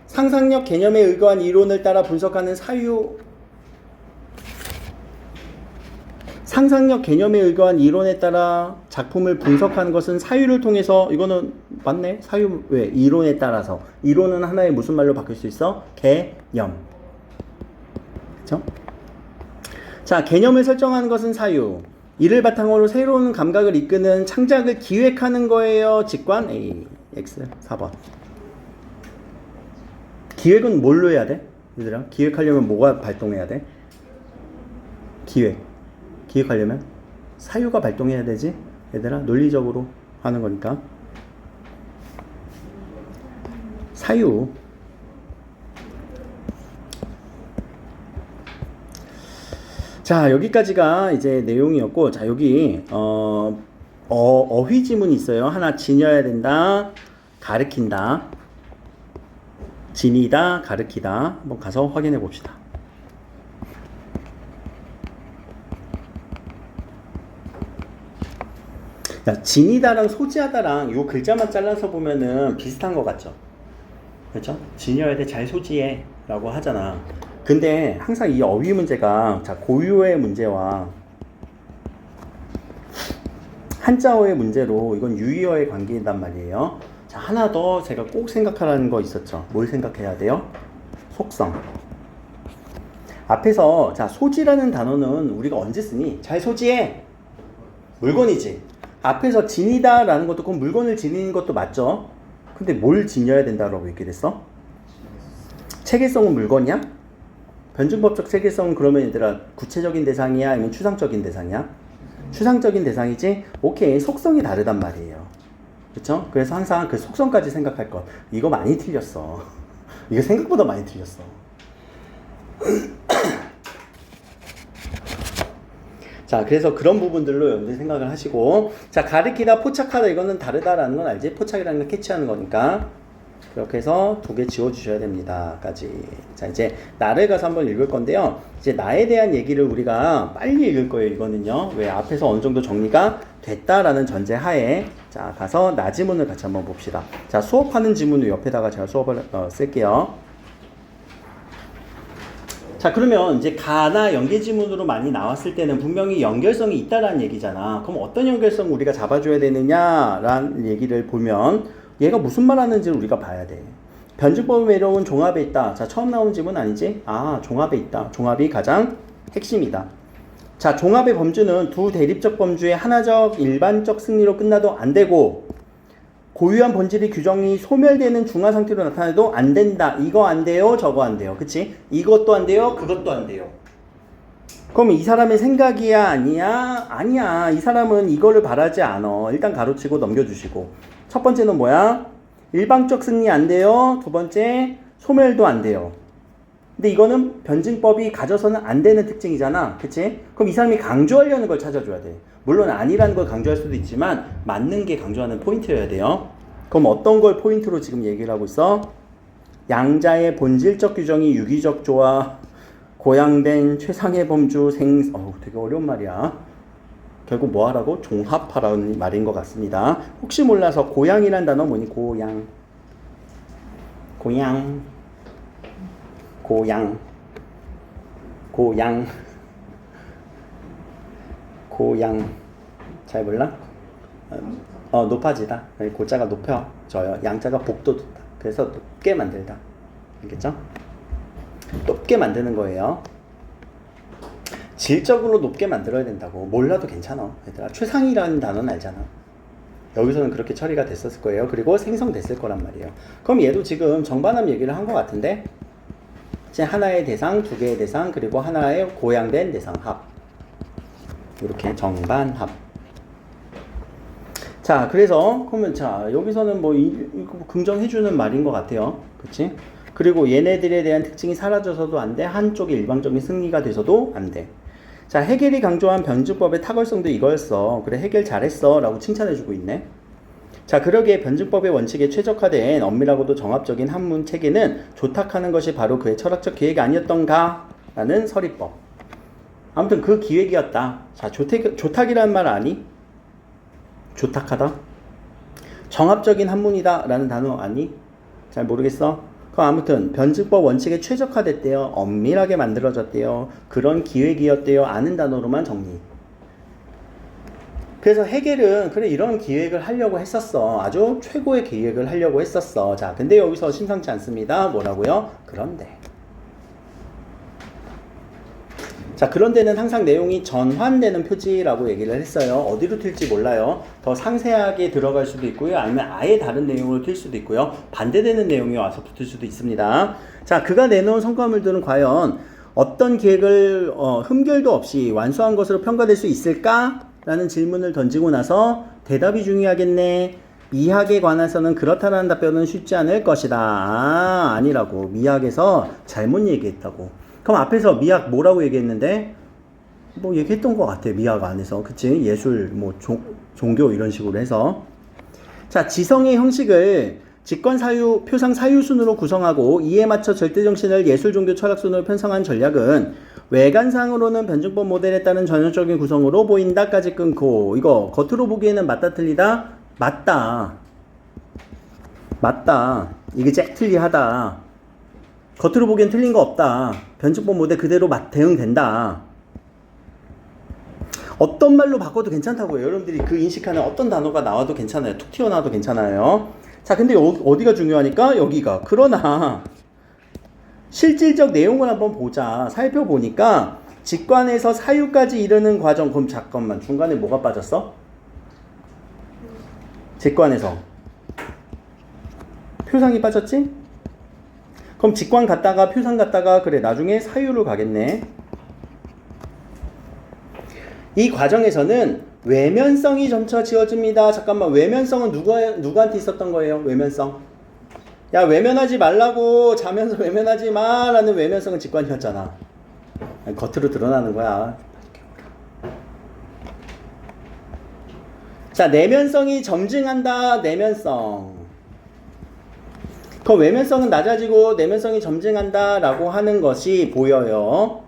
상상력 개념에 의거한 이론을 따라 분석하는 사유. 상상력 개념에 의거한 이론에 따라 작품을 분석하는 것은 사유를 통해서. 이거는 맞네. 사유 왜? 이론에 따라서. 이론은 하나의 무슨 말로 바뀔 수 있어? 개념. 그렇죠? 자, 개념을 설정하는 것은 사유. 이를 바탕으로 새로운 감각을 이끄는 창작을 기획하는 거예요. 직관 A. X 4번. 기획은 뭘로 해야 돼? 얘들아, 기획하려면 뭐가 발동해야 돼? 기획하려면 사유가 발동해야 되지? 얘들아, 논리적으로 하는 거니까. 사유. 자, 여기까지가 이제 내용이었고, 자, 여기 어휘 지문이 있어요. 하나 지녀야 된다, 가르친다. 지니다, 가르키다. 한번 가서 확인해 봅시다. 자, 지니다랑 소지하다랑 요 글자만 잘라서 보면은 비슷한 것 같죠? 그렇죠? 지녀야 돼, 잘 소지해 라고 하잖아. 근데 항상 이 어휘 문제가, 자, 고유어의 문제와 한자어의 문제로 이건 유의어의 관계이단 말이에요. 자, 하나 더 제가 꼭 생각하라는 거 있었죠. 뭘 생각해야 돼요? 속성. 앞에서, 자, 소지라는 단어는 우리가 언제 쓰니? 잘 소지해. 물건이지. 앞에서 지니다 라는 것도 그 물건을 지니는 것도 맞죠? 근데 뭘 지녀야 된다라고 얘기를 했어? 체계성은 물건이야? 변증법적 체계성은 그러면 얘들아 구체적인 대상이야? 아니면 추상적인 대상이야? 추상적인 대상이지? 오케이, 속성이 다르단 말이에요. 그쵸? 그래서 항상 그 속성까지 생각할 것. 이거 많이 틀렸어. 이거 생각보다 많이 틀렸어. 자, 그래서 그런 부분들로 여러분들 생각을 하시고, 자, 가르키다, 포착하다, 이거는 다르다라는 건 알지? 포착이라는 건 캐치하는 거니까. 그렇게 해서 2개 지워주셔야 됩니다. 까지. 자, 이제 나를 가서 한번 읽을 건데요. 이제 나에 대한 얘기를 우리가 빨리 읽을 거예요. 이거는요. 왜? 앞에서 어느 정도 정리가 됐다라는 전제 하에. 자, 가서 나 지문을 같이 한번 봅시다. 자, 수업하는 지문을 옆에다가 제가 수업을 쓸게요. 자, 그러면 이제 가나 연계 지문으로 많이 나왔을 때는 분명히 연결성이 있다라는 얘기잖아. 그럼 어떤 연결성을 우리가 잡아줘야 되느냐라는 얘기를 보면 얘가 무슨 말 하는지를 우리가 봐야 돼. 변증법의 매력은 종합에 있다. 자, 처음 나온 지문 아니지? 아, 종합에 있다. 종합이 가장 핵심이다. 자, 종합의 범주는 두 대립적 범주의 하나적 일반적 승리로 끝나도 안 되고, 고유한 본질의 규정이 소멸되는 중화 상태로 나타나도 안 된다. 이거 안 돼요, 저거 안 돼요. 그치? 이것도 안 돼요, 그것도 안 돼요. 그럼 이 사람의 생각이야, 아니야? 아니야. 이 사람은 이거를 바라지 않아. 일단 가로치고 넘겨주시고. 첫 번째는 뭐야? 일방적 승리 안 돼요. 두 번째, 소멸도 안 돼요. 근데 이거는 변증법이 가져서는 안 되는 특징이잖아. 그치? 그럼 이 사람이 강조하려는 걸 찾아줘야 돼. 물론 아니라는 걸 강조할 수도 있지만 맞는 게 강조하는 포인트여야 돼요. 그럼 어떤 걸 포인트로 지금 얘기를 하고 있어? 양자의 본질적 규정이 유기적 조화, 고양된 최상의 범주 되게 어려운 말이야. 결국 뭐 하라고? 종합하라는 말인 것 같습니다. 혹시 몰라서 고양이란 단어 뭐니? 고양. 고양. 고양. 고양. 고양. 잘 몰라? 높아지다. 고자가 높여져요. 양자가 복돋다. 그래서 높게 만들다. 알겠죠? 높게 만드는 거예요. 질적으로 높게 만들어야 된다고. 몰라도 괜찮아. 얘들아. 최상이라는 단어는 알잖아. 여기서는 그렇게 처리가 됐었을 거예요. 그리고 생성됐을 거란 말이에요. 그럼 얘도 지금 정반합 얘기를 한 것 같은데, 이제 하나의 대상, 두 개의 대상, 그리고 하나의 고양된 대상 합. 이렇게 정반합. 자, 그래서 그러면 자 여기서는 뭐 이거 긍정해주는 말인 것 같아요. 그렇지? 그리고 얘네들에 대한 특징이 사라져서도 안 돼. 한쪽의 일방적인 승리가 돼서도 안 돼. 자, 해겔이 강조한 변증법의 탁월성도 이거였어. 그래, 해겔 잘했어 라고 칭찬해주고 있네. 자, 그러기에 변증법의 원칙에 최적화된 엄밀하고도 정합적인 한문 체계는 조탁하는 것이 바로 그의 철학적 기획이 아니었던가 라는 서리법. 아무튼 그 기획이었다. 자, 조탁이라는 말 아니? 조탁하다? 정합적인 한문이다 라는 단어 아니? 잘 모르겠어? 그럼 아무튼 변증법 원칙에 최적화됐대요. 엄밀하게 만들어졌대요. 그런 기획이었대요. 아는 단어로만 정리. 그래서 해겔은 그래 이런 기획을 하려고 했었어. 아주 최고의 기획을 하려고 했었어. 자, 근데 여기서 심상치 않습니다. 뭐라고요? 그런데. 자, 그런데는 항상 내용이 전환되는 표지라고 얘기를 했어요. 어디로 튈지 몰라요. 더 상세하게 들어갈 수도 있고요. 아니면 아예 다른 내용으로 튈 수도 있고요. 반대되는 내용이 와서 붙을 수도 있습니다. 자, 그가 내놓은 성과물들은 과연 어떤 기획을 흠결도 없이 완수한 것으로 평가될 수 있을까? 라는 질문을 던지고 나서 대답이 중요하겠네. 미학에 관해서는 그렇다라는 답변은 쉽지 않을 것이다. 아니라고. 미학에서 잘못 얘기했다고. 그럼 앞에서 미학 뭐라고 얘기했는데? 뭐 얘기했던 것 같아. 미학 안에서. 그치? 예술, 뭐 종교 이런 식으로 해서. 자, 지성의 형식을 직관 사유, 표상 사유순으로 구성하고 이에 맞춰 절대정신을 예술, 종교, 철학순으로 편성한 전략은 외관상으로는 변증법 모델에 따른 전형적인 구성으로 보인다까지 끊고, 이거 겉으로 보기에는 맞다 틀리다? 맞다. 맞다. 이게 잭틀리하다. 겉으로 보기엔 틀린 거 없다. 변증법 모델 그대로 대응된다. 어떤 말로 바꿔도 괜찮다고요. 여러분들이 그 인식하는 어떤 단어가 나와도 괜찮아요. 툭 튀어나와도 괜찮아요. 자, 근데 어디가 중요하니까? 여기가. 그러나 실질적 내용을 한번 보자. 살펴보니까 직관에서 사유까지 이르는 과정. 그럼 잠깐만, 중간에 뭐가 빠졌어? 직관에서 표상이 빠졌지? 그럼 직관 갔다가 표상 갔다가 그래 나중에 사유로 가겠네. 이 과정에서는 외면성이 점차 지어집니다. 잠깐만, 외면성은 누구한테 있었던 거예요? 외면성. 야, 외면하지 말라고. 자면서 외면하지 마 라는 외면성은 직관이었잖아. 겉으로 드러나는 거야. 자, 내면성이 점증한다. 내면성. 그 외면성은 낮아지고 내면성이 점증한다 라고 하는 것이 보여요.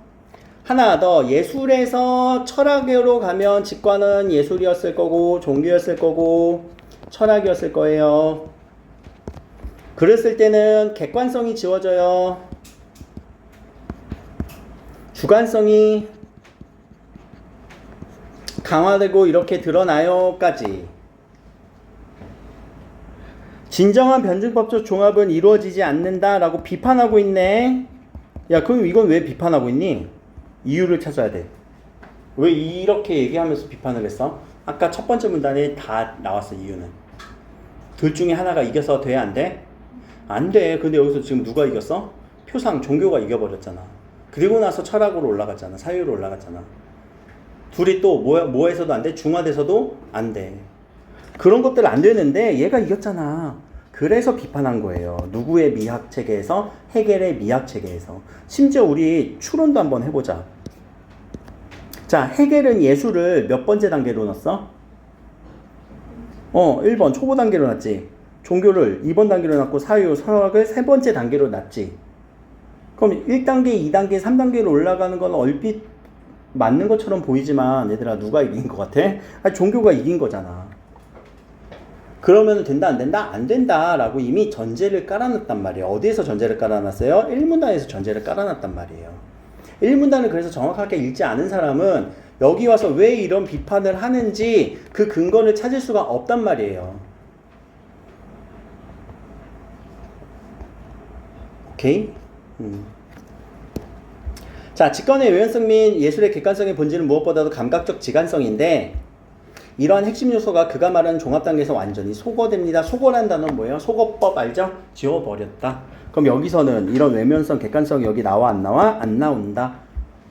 하나 더, 예술에서 철학으로 가면 직관은 예술이었을 거고 종교였을 거고 철학이었을 거예요. 그랬을 때는 객관성이 지워져요. 주관성이 강화되고 이렇게 드러나요까지. 진정한 변증법적 종합은 이루어지지 않는다라고 비판하고 있네. 야, 그럼 이건 왜 비판하고 있니? 이유를 찾아야 돼. 왜 이렇게 얘기하면서 비판을 했어? 아까 첫 번째 문단에 다 나왔어. 이유는 둘 중에 하나가 이겨서 돼? 안 돼? 안 돼. 근데 여기서 지금 누가 이겼어? 표상, 종교가 이겨버렸잖아. 그리고 나서 철학으로 올라갔잖아. 사유로 올라갔잖아. 둘이 또 뭐에서도 안 돼? 중화돼서도 안 돼. 그런 것들 안 되는데 얘가 이겼잖아. 그래서 비판한 거예요. 누구의 미학 체계에서? 해겔의 미학 체계에서. 심지어 우리 추론도 한번 해보자. 자, 해겔은 예술을 몇 번째 단계로 넣었어? 1번 초보 단계로 놨지. 종교를 2번 단계로 놨고 사유, 철학을 3번째 단계로 놨지. 그럼 1단계, 2단계, 3단계로 올라가는 건 얼핏 맞는 것처럼 보이지만 얘들아 누가 이긴 것 같아? 아니, 종교가 이긴 거잖아. 그러면 된다 안 된다? 안 된다라고 이미 전제를 깔아놨단 말이에요. 어디에서 전제를 깔아놨어요? 1문단에서 전제를 깔아놨단 말이에요. 1문단을 그래서 정확하게 읽지 않은 사람은 여기 와서 왜 이런 비판을 하는지 그 근거를 찾을 수가 없단 말이에요. 오케이? 자, 직관의 외연성 및 예술의 객관성의 본질은 무엇보다도 감각적 지관성인데 이러한 핵심 요소가 그가 말하는 종합 단계에서 완전히 소거됩니다. 소거란 단어는 뭐예요? 소거법 알죠? 지워버렸다. 그럼 여기서는 이런 외면성, 객관성이 여기 나와 안 나와? 안 나온다.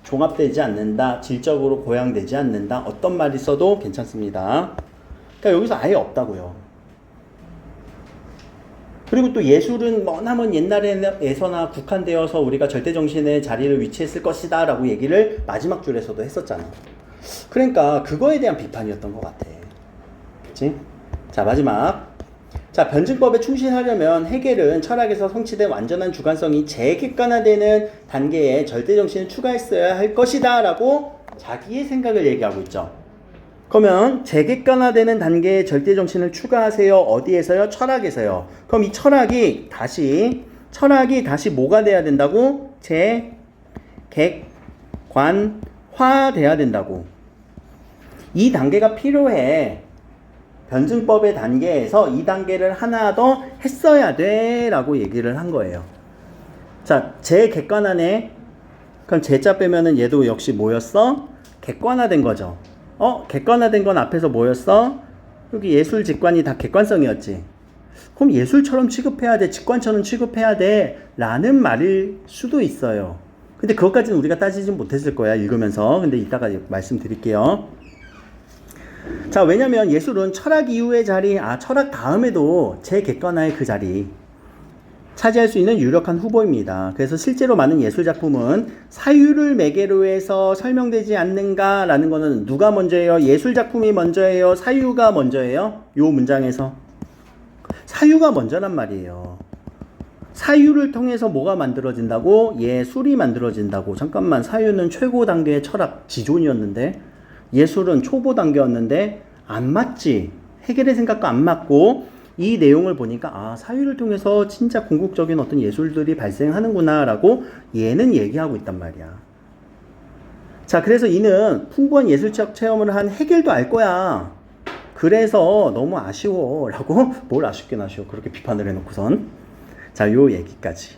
종합되지 않는다. 질적으로 고양되지 않는다. 어떤 말이 써도 괜찮습니다. 그러니까 여기서 아예 없다고요. 그리고 또 예술은 머나먼 옛날에서나 국한되어서 우리가 절대정신의 자리를 위치했을 것이다 라고 얘기를 마지막 줄에서도 했었잖아. 그러니까 그거에 대한 비판이었던 것 같아. 그치? 자, 마지막. 자, 변증법에 충실하려면 해겔은 철학에서 성취된 완전한 주관성이 재객관화되는 단계에 절대정신을 추가했어야 할 것이다 라고 자기의 생각을 얘기하고 있죠. 그러면 재객관화되는 단계에 절대정신을 추가하세요. 어디에서요? 철학에서요. 그럼 이 철학이 다시 뭐가 돼야 된다고? 재객관화돼야 된다고. 이 단계가 필요해. 변증법의 단계에서 이 단계를 하나 더 했어야 돼 라고 얘기를 한 거예요. 자, 재객관화네. 그럼 재자 빼면은 얘도 역시 뭐였어? 객관화된 거죠. 객관화된 건 앞에서 뭐였어? 여기 예술 직관이 다 객관성이었지. 그럼 예술처럼 취급해야 돼, 직관처럼 취급해야 돼 라는 말일 수도 있어요. 근데 그것까지는 우리가 따지진 못했을 거야, 읽으면서. 근데 이따가 말씀드릴게요. 자, 왜냐면 예술은 철학 이후의 자리, 철학 다음에도 재객관화의 그 자리 차지할 수 있는 유력한 후보입니다. 그래서 실제로 많은 예술작품은 사유를 매개로 해서 설명되지 않는가라는 거는 누가 먼저예요? 예술작품이 먼저예요? 사유가 먼저예요? 요 문장에서 사유가 먼저란 말이에요. 사유를 통해서 뭐가 만들어진다고? 예술이 만들어진다고. 잠깐만, 사유는 최고 단계의 철학 지존이었는데 예술은 초보 단계였는데 안 맞지. 해겔의 생각과 안 맞고 이 내용을 보니까 사유를 통해서 진짜 궁극적인 어떤 예술들이 발생하는구나 라고 얘는 얘기하고 있단 말이야. 자, 그래서 이는 풍부한 예술적 체험을 한 해겔도 알 거야. 그래서 너무 아쉬워 라고. 뭘 아쉽긴 아쉬워, 그렇게 비판을 해놓고선. 자, 요 얘기까지.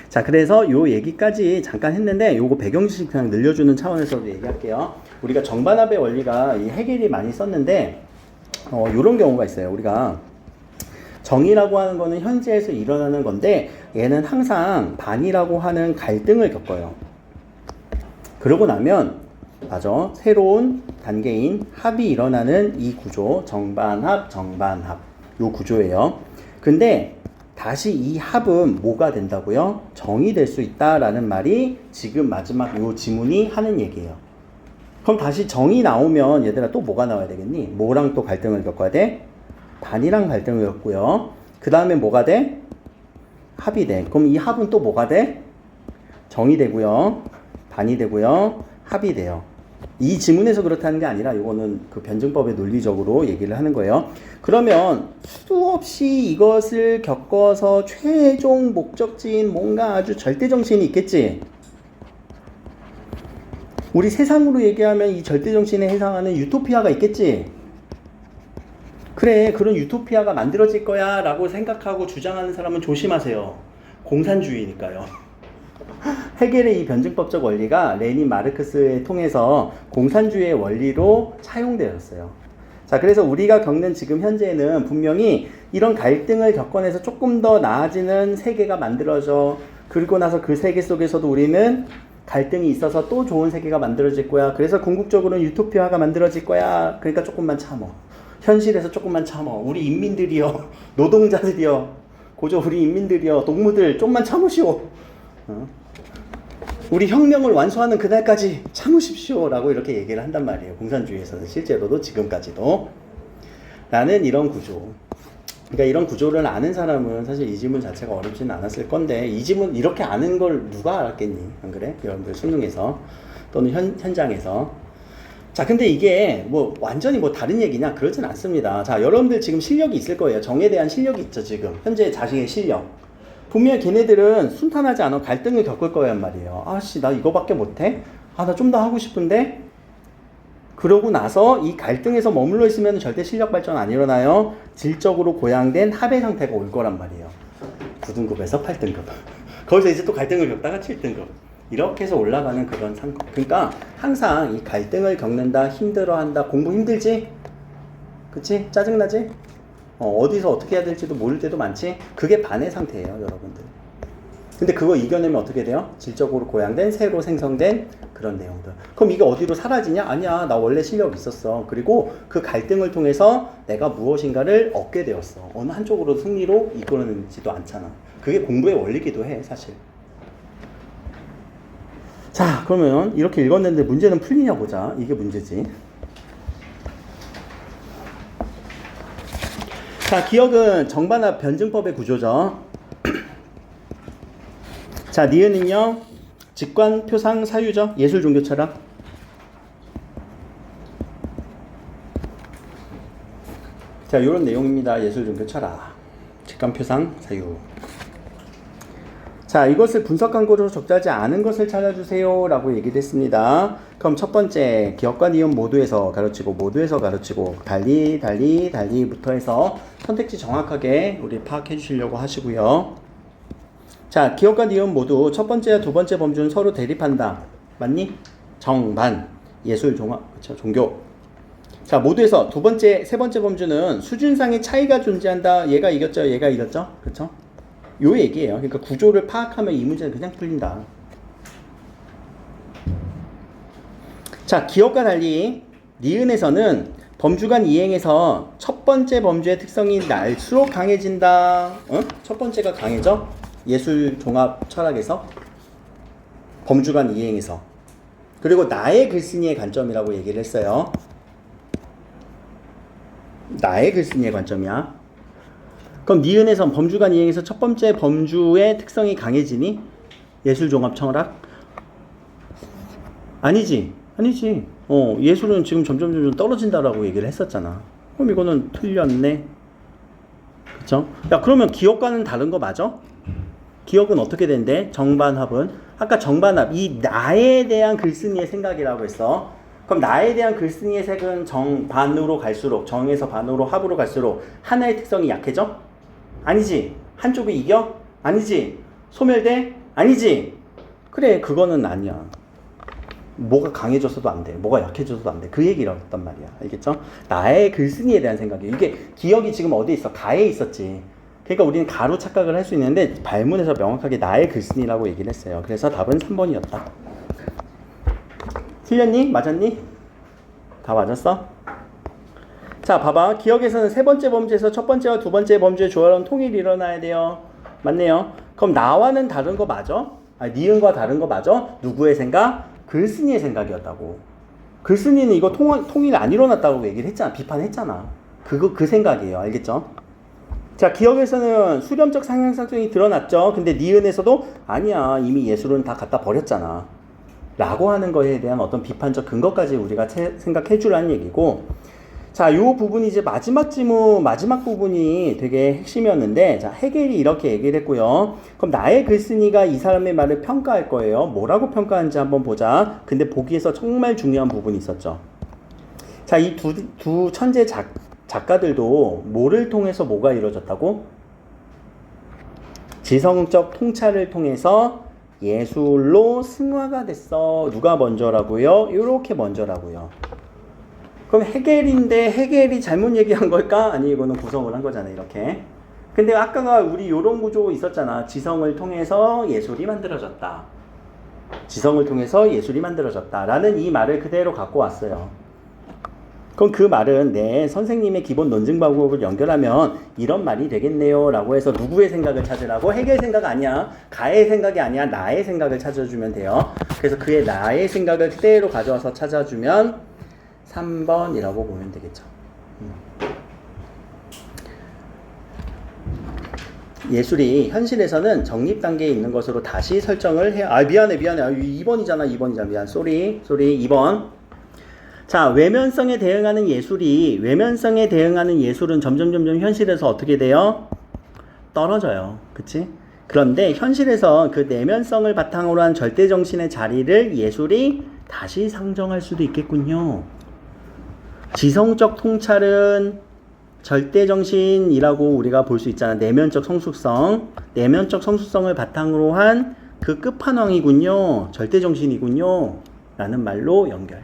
자, 그래서 요 얘기까지 잠깐 했는데 요거 배경지식 그냥 늘려주는 차원에서도 얘기할게요. 우리가 정반합의 원리가 이 해겔이 많이 썼는데 요런 경우가 있어요. 우리가 정의라고 하는 거는 현재에서 일어나는 건데 얘는 항상 반이라고 하는 갈등을 겪어요. 그러고 나면 맞아, 새로운 단계인 합이 일어나는 이 구조, 정반합 요 구조예요. 근데 다시 이 합은 뭐가 된다고요? 정이 될 수 있다라는 말이 지금 마지막 요 지문이 하는 얘기예요. 그럼 다시 정이 나오면 얘들아 또 뭐가 나와야 되겠니? 뭐랑 또 갈등을 겪어야 돼? 반이랑 갈등을 겪고요. 그 다음에 뭐가 돼? 합이 돼. 그럼 이 합은 또 뭐가 돼? 정이 되고요. 반이 되고요. 합이 돼요. 이 지문에서 그렇다는 게 아니라 이거는 그 변증법의 논리적으로 얘기를 하는 거예요. 그러면 수도 없이 이것을 겪어서 최종 목적지인 뭔가 아주 절대정신이 있겠지? 우리 세상으로 얘기하면 이 절대정신에 해당하는 유토피아가 있겠지? 그래, 그런 유토피아가 만들어질 거야 라고 생각하고 주장하는 사람은 조심하세요. 공산주의니까요. 해겔의 이 변증법적 원리가 레닌 마르크스에 통해서 공산주의의 원리로 차용되었어요. 자, 그래서 우리가 겪는 지금 현재는 분명히 이런 갈등을 겪어내서 조금 더 나아지는 세계가 만들어져. 그리고 나서 그 세계 속에서도 우리는 갈등이 있어서 또 좋은 세계가 만들어질 거야. 그래서 궁극적으로는 유토피아가 만들어질 거야. 그러니까 조금만 참어. 현실에서 조금만 참어. 우리 인민들이여, 노동자들이여, 고조 우리 인민들이여, 동무들 좀만 참으시오. 우리 혁명을 완수하는 그날까지 참으십시오 라고 이렇게 얘기를 한단 말이에요. 공산주의에서는 실제로도 지금까지도. 라는 이런 구조. 그러니까 이런 구조를 아는 사람은 사실 이 지문 자체가 어렵지는 않았을 건데 이 지문 이렇게 아는 걸 누가 알았겠니? 안 그래? 여러분들 수능에서. 또는 현장에서. 자, 근데 이게 뭐 완전히 뭐 다른 얘기냐? 그러진 않습니다. 자, 여러분들 지금 실력이 있을 거예요. 정에 대한 실력이 있죠, 지금. 현재 자신의 실력. 분명 걔네들은 순탄하지 않아 갈등을 겪을 거란 말이에요. 아씨, 나 이거밖에 못해? 아, 나 좀 더 하고 싶은데? 그러고 나서 이 갈등에서 머물러 있으면 절대 실력 발전 안 일어나요. 질적으로 고양된 합의 상태가 올 거란 말이에요. 9등급에서 8등급. 거기서 이제 또 갈등을 겪다가 7등급. 이렇게 해서 올라가는 그런 그러니까 항상 이 갈등을 겪는다, 힘들어한다, 공부 힘들지? 그치? 짜증나지? 어디서 어떻게 해야 될지도 모를 때도 많지? 그게 반의 상태예요, 여러분들. 근데 그거 이겨내면 어떻게 돼요? 질적으로 고양된, 새로 생성된 그런 내용들. 그럼 이게 어디로 사라지냐? 아니야, 나 원래 실력 있었어. 그리고 그 갈등을 통해서 내가 무엇인가를 얻게 되었어. 어느 한쪽으로 승리로 이끌어내지도 않잖아. 그게 공부의 원리기도 해, 사실. 자, 그러면 이렇게 읽었는데 문제는 풀리냐 보자. 이게 문제지. 자, 기억은 정반합 변증법의 구조죠. 자, 니은은요, 직관, 표상, 사유죠. 예술, 종교, 철학. 자, 요런 내용입니다. 예술, 종교, 철학. 직관, 표상, 사유. 자, 이것을 분석 강고로 적절하지 않은 것을 찾아주세요 라고 얘기를 했습니다. 그럼 첫 번째, 기억과 니은 모두에서 가르치고 달리부터 해서 선택지 정확하게 우리 파악해 주시려고 하시고요. 자, 기억과 니은 모두 첫 번째와 두 번째 범주는 서로 대립한다. 맞니? 정반, 예술, 종합, 그쵸, 종교. 자, 모두에서 두 번째, 세 번째 범주는 수준상의 차이가 존재한다. 얘가 이겼죠? 그쵸? 요 얘기예요. 그러니까 구조를 파악하면 이 문제는 그냥 풀린다. 자, 기억과 달리 니은에서는 범주 간 이행에서 첫 번째 범주의 특성이 날수록 강해진다. 첫 번째가 강해져? 예술 종합 철학에서 범주 간 이행에서. 그리고 나의 글쓴이의 관점이라고 얘기를 했어요. 나의 글쓴이의 관점이야. 그럼 니은에선 범주 간 이행에서 첫 번째 범주의 특성이 강해지니? 예술 종합 철학? 아니지. 예술은 지금 점점 떨어진다라고 얘기를 했었잖아. 그럼 이거는 틀렸네. 그쵸? 야, 그러면 기억과는 다른 거 맞아? 기억은 어떻게 된대? 정반합은? 아까 정반합, 이 나에 대한 글쓴이의 생각이라고 했어. 그럼 나에 대한 글쓴이의 색은 정반으로 갈수록, 정에서 반으로 합으로 갈수록 하나의 특성이 약해져? 아니지. 한쪽이 이겨? 아니지. 소멸돼? 아니지. 그래, 그거는 아니야. 뭐가 강해져서도 안 돼. 뭐가 약해져서도 안 돼. 그 얘기를 했단 말이야. 알겠죠? 나의 글쓴이에 대한 생각이에요. 이게 기억이 지금 어디에 있어? 가에 있었지. 그러니까 우리는 가로 착각을 할 수 있는데 발문에서 명확하게 나의 글쓴이라고 얘기를 했어요. 그래서 답은 3번이었다. 틀렸니? 맞았니? 다 맞았어? 자, 봐봐. 기억에서는 세 번째 범주에서 첫 번째와 두 번째 범주의 조화로운 통일이 일어나야 돼요. 맞네요. 그럼 나와는 다른 거 맞아? 니은과 다른 거 맞아? 누구의 생각? 글쓴이의 생각이었다고. 글쓴이는 이거 통일 안 일어났다고 얘기를 했잖아. 비판했잖아. 그 생각이에요. 알겠죠? 자, 기억에서는 수렴적 상향성이 드러났죠. 근데 니은에서도 아니야. 이미 예술은 다 갖다 버렸잖아. 라고 하는 거에 대한 어떤 비판적 근거까지 우리가 생각해 주라는 얘기고. 자, 요 부분이 이제 마지막 지문, 마지막 부분이 되게 핵심이었는데, 자, 해겔이 이렇게 얘기를 했고요. 그럼 나의 글쓴이가 이 사람의 말을 평가할 거예요. 뭐라고 평가하는지 한번 보자. 근데 보기에서 정말 중요한 부분이 있었죠. 자, 이 두 천재 작가들도 뭐를 통해서 뭐가 이루어졌다고? 지성적 통찰을 통해서 예술로 승화가 됐어. 누가 먼저라고요? 이렇게 먼저라고요. 그럼 해겔인데 해겔이 잘못 얘기한 걸까? 아니, 이거는 구성을 한 거잖아, 이렇게. 근데 아까가 우리 요런 구조 있었잖아. 지성을 통해서 예술이 만들어졌다. 지성을 통해서 예술이 만들어졌다. 라는 이 말을 그대로 갖고 왔어요. 그럼 그 말은 네, 선생님의 기본 논증 방법을 연결하면 이런 말이 되겠네요. 라고 해서 누구의 생각을 찾으라고? 해겔 생각 아니야. 가의 생각이 아니야. 나의 생각을 찾아주면 돼요. 그래서 그의 나의 생각을 그대로 가져와서 찾아주면 3번이라고 보면 되겠죠. 예술이 현실에서는 정립 단계에 있는 것으로 다시 설정을 해야. 아, 미안해. 아, 2번이잖아. 미안. 쏘리. 2번. 자, 외면성에 대응하는 예술은 점점 현실에서 어떻게 돼요? 떨어져요. 그치? 그런데 현실에서 그 내면성을 바탕으로 한 절대정신의 자리를 예술이 다시 상정할 수도 있겠군요. 지성적 통찰은 절대정신이라고 우리가 볼 수 있잖아. 내면적 성숙성을 바탕으로 한 그 끝판왕이군요. 절대정신이군요. 라는 말로 연결.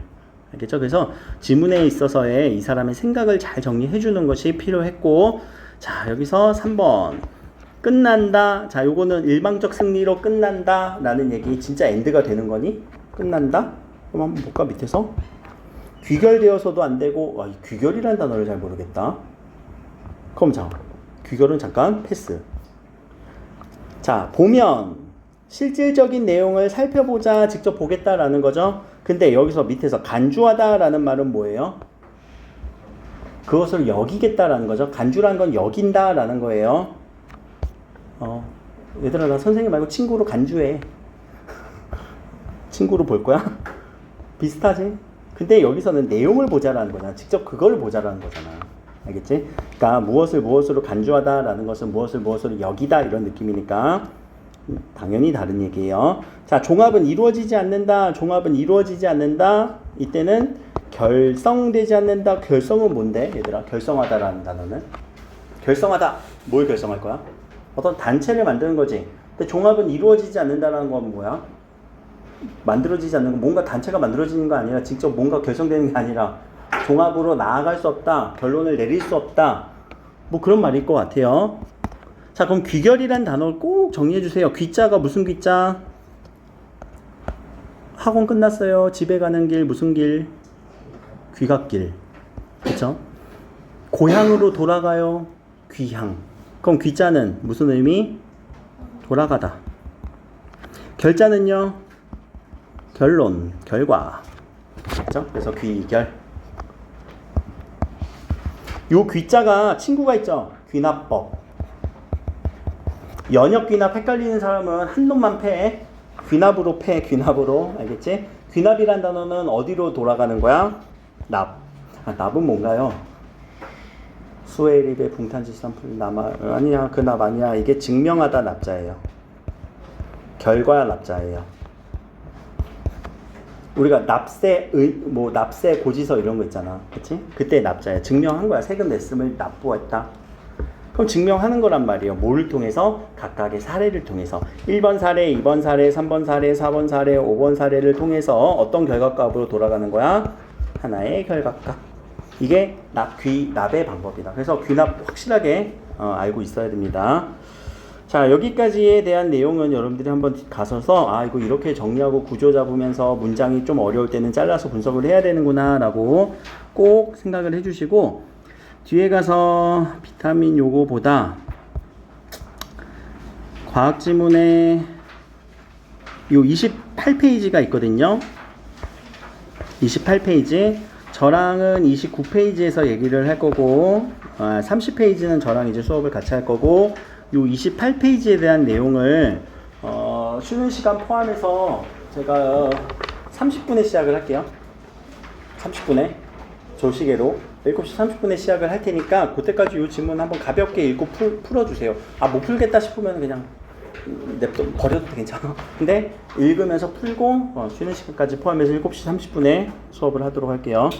알겠죠? 그래서 지문에 있어서의 이 사람의 생각을 잘 정리해 주는 것이 필요했고, 자, 여기서 3번. 끝난다. 자, 요거는 일방적 승리로 끝난다. 라는 얘기. 진짜 엔드가 되는 거니? 끝난다? 그럼 한번 볼까? 밑에서. 귀결되어서도 안 되고, 이 귀결이라는 단어를 잘 모르겠다. 그럼 자, 귀결은 잠깐 패스. 자, 보면 실질적인 내용을 살펴보자, 직접 보겠다라는 거죠. 근데 여기서 밑에서 간주하다라는 말은 뭐예요? 그것을 여기겠다라는 거죠. 간주라는 건 여긴다라는 거예요. 얘들아, 나 선생님 말고 친구로 간주해. 친구로 볼 거야? 비슷하지? 근데 여기서는 내용을 보자라는 거잖아. 직접 그걸 보자라는 거잖아. 알겠지? 그러니까 무엇으로 간주하다라는 것은 무엇으로 여기다 이런 느낌이니까 당연히 다른 얘기예요. 자, 종합은 이루어지지 않는다. 이때는 결성되지 않는다. 결성은 뭔데? 얘들아, 결성하다라는 단어는 결성하다. 뭘 결성할 거야? 어떤 단체를 만드는 거지. 근데 종합은 이루어지지 않는다라는 건 뭐야? 만들어지지 않는 건 뭔가 단체가 만들어지는 거 아니라 직접 뭔가 결성되는 게 아니라 종합으로 나아갈 수 없다. 결론을 내릴 수 없다. 뭐 그런 말일 것 같아요. 자, 그럼 귀결이란 단어를 꼭 정리해 주세요. 귀자가 무슨 귀자? 학원 끝났어요. 집에 가는 길 무슨 길? 귀갓길. 그쵸? 고향으로 돌아가요. 귀향. 그럼 귀자는 무슨 의미? 돌아가다. 결자는요? 결론, 결과. 그쵸? 그래서 귀결. 요 귀자가 친구가 있죠? 귀납법. 연역 귀납 헷갈리는 사람은 한 놈만 패. 귀납으로 패. 알겠지? 귀납이란 단어는 어디로 돌아가는 거야? 납. 납은 뭔가요? 수에립의 붕탄지 산풀 아니야. 그 납 아니야. 이게 증명하다 납자예요. 결과 납자예요. 우리가 납세 고지서 이런 거 있잖아. 그치? 그때 납자예요. 증명한 거야. 세금 냈음을 납부했다. 그럼 증명하는 거란 말이에요. 뭐를 통해서? 각각의 사례를 통해서. 1번 사례, 2번 사례, 3번 사례, 4번 사례, 5번 사례를 통해서 어떤 결과값으로 돌아가는 거야? 하나의 결과값. 이게 귀납의 방법이다. 그래서 귀납 확실하게 알고 있어야 됩니다. 자, 여기까지에 대한 내용은 여러분들이 한번 가셔서 이거 이렇게 정리하고 구조 잡으면서 문장이 좀 어려울 때는 잘라서 분석을 해야 되는구나 라고 꼭 생각을 해주시고, 뒤에 가서 비타민 요거보다 과학지문에 요 28페이지가 있거든요. 28페이지. 저랑은 29페이지에서 얘기를 할 거고, 30페이지는 저랑 이제 수업을 같이 할 거고, 요 28페이지에 대한 내용을 쉬는 시간 포함해서 제가 30분에 시작을 할게요. 30분에 조시계로 7시 30분에 시작을 할 테니까 그때까지 이 질문 한번 가볍게 읽고 풀어주세요. 못 풀겠다 싶으면 그냥 냅둬 버려도 괜찮아. 근데 읽으면서 풀고 쉬는 시간까지 포함해서 7시 30분에 수업을 하도록 할게요.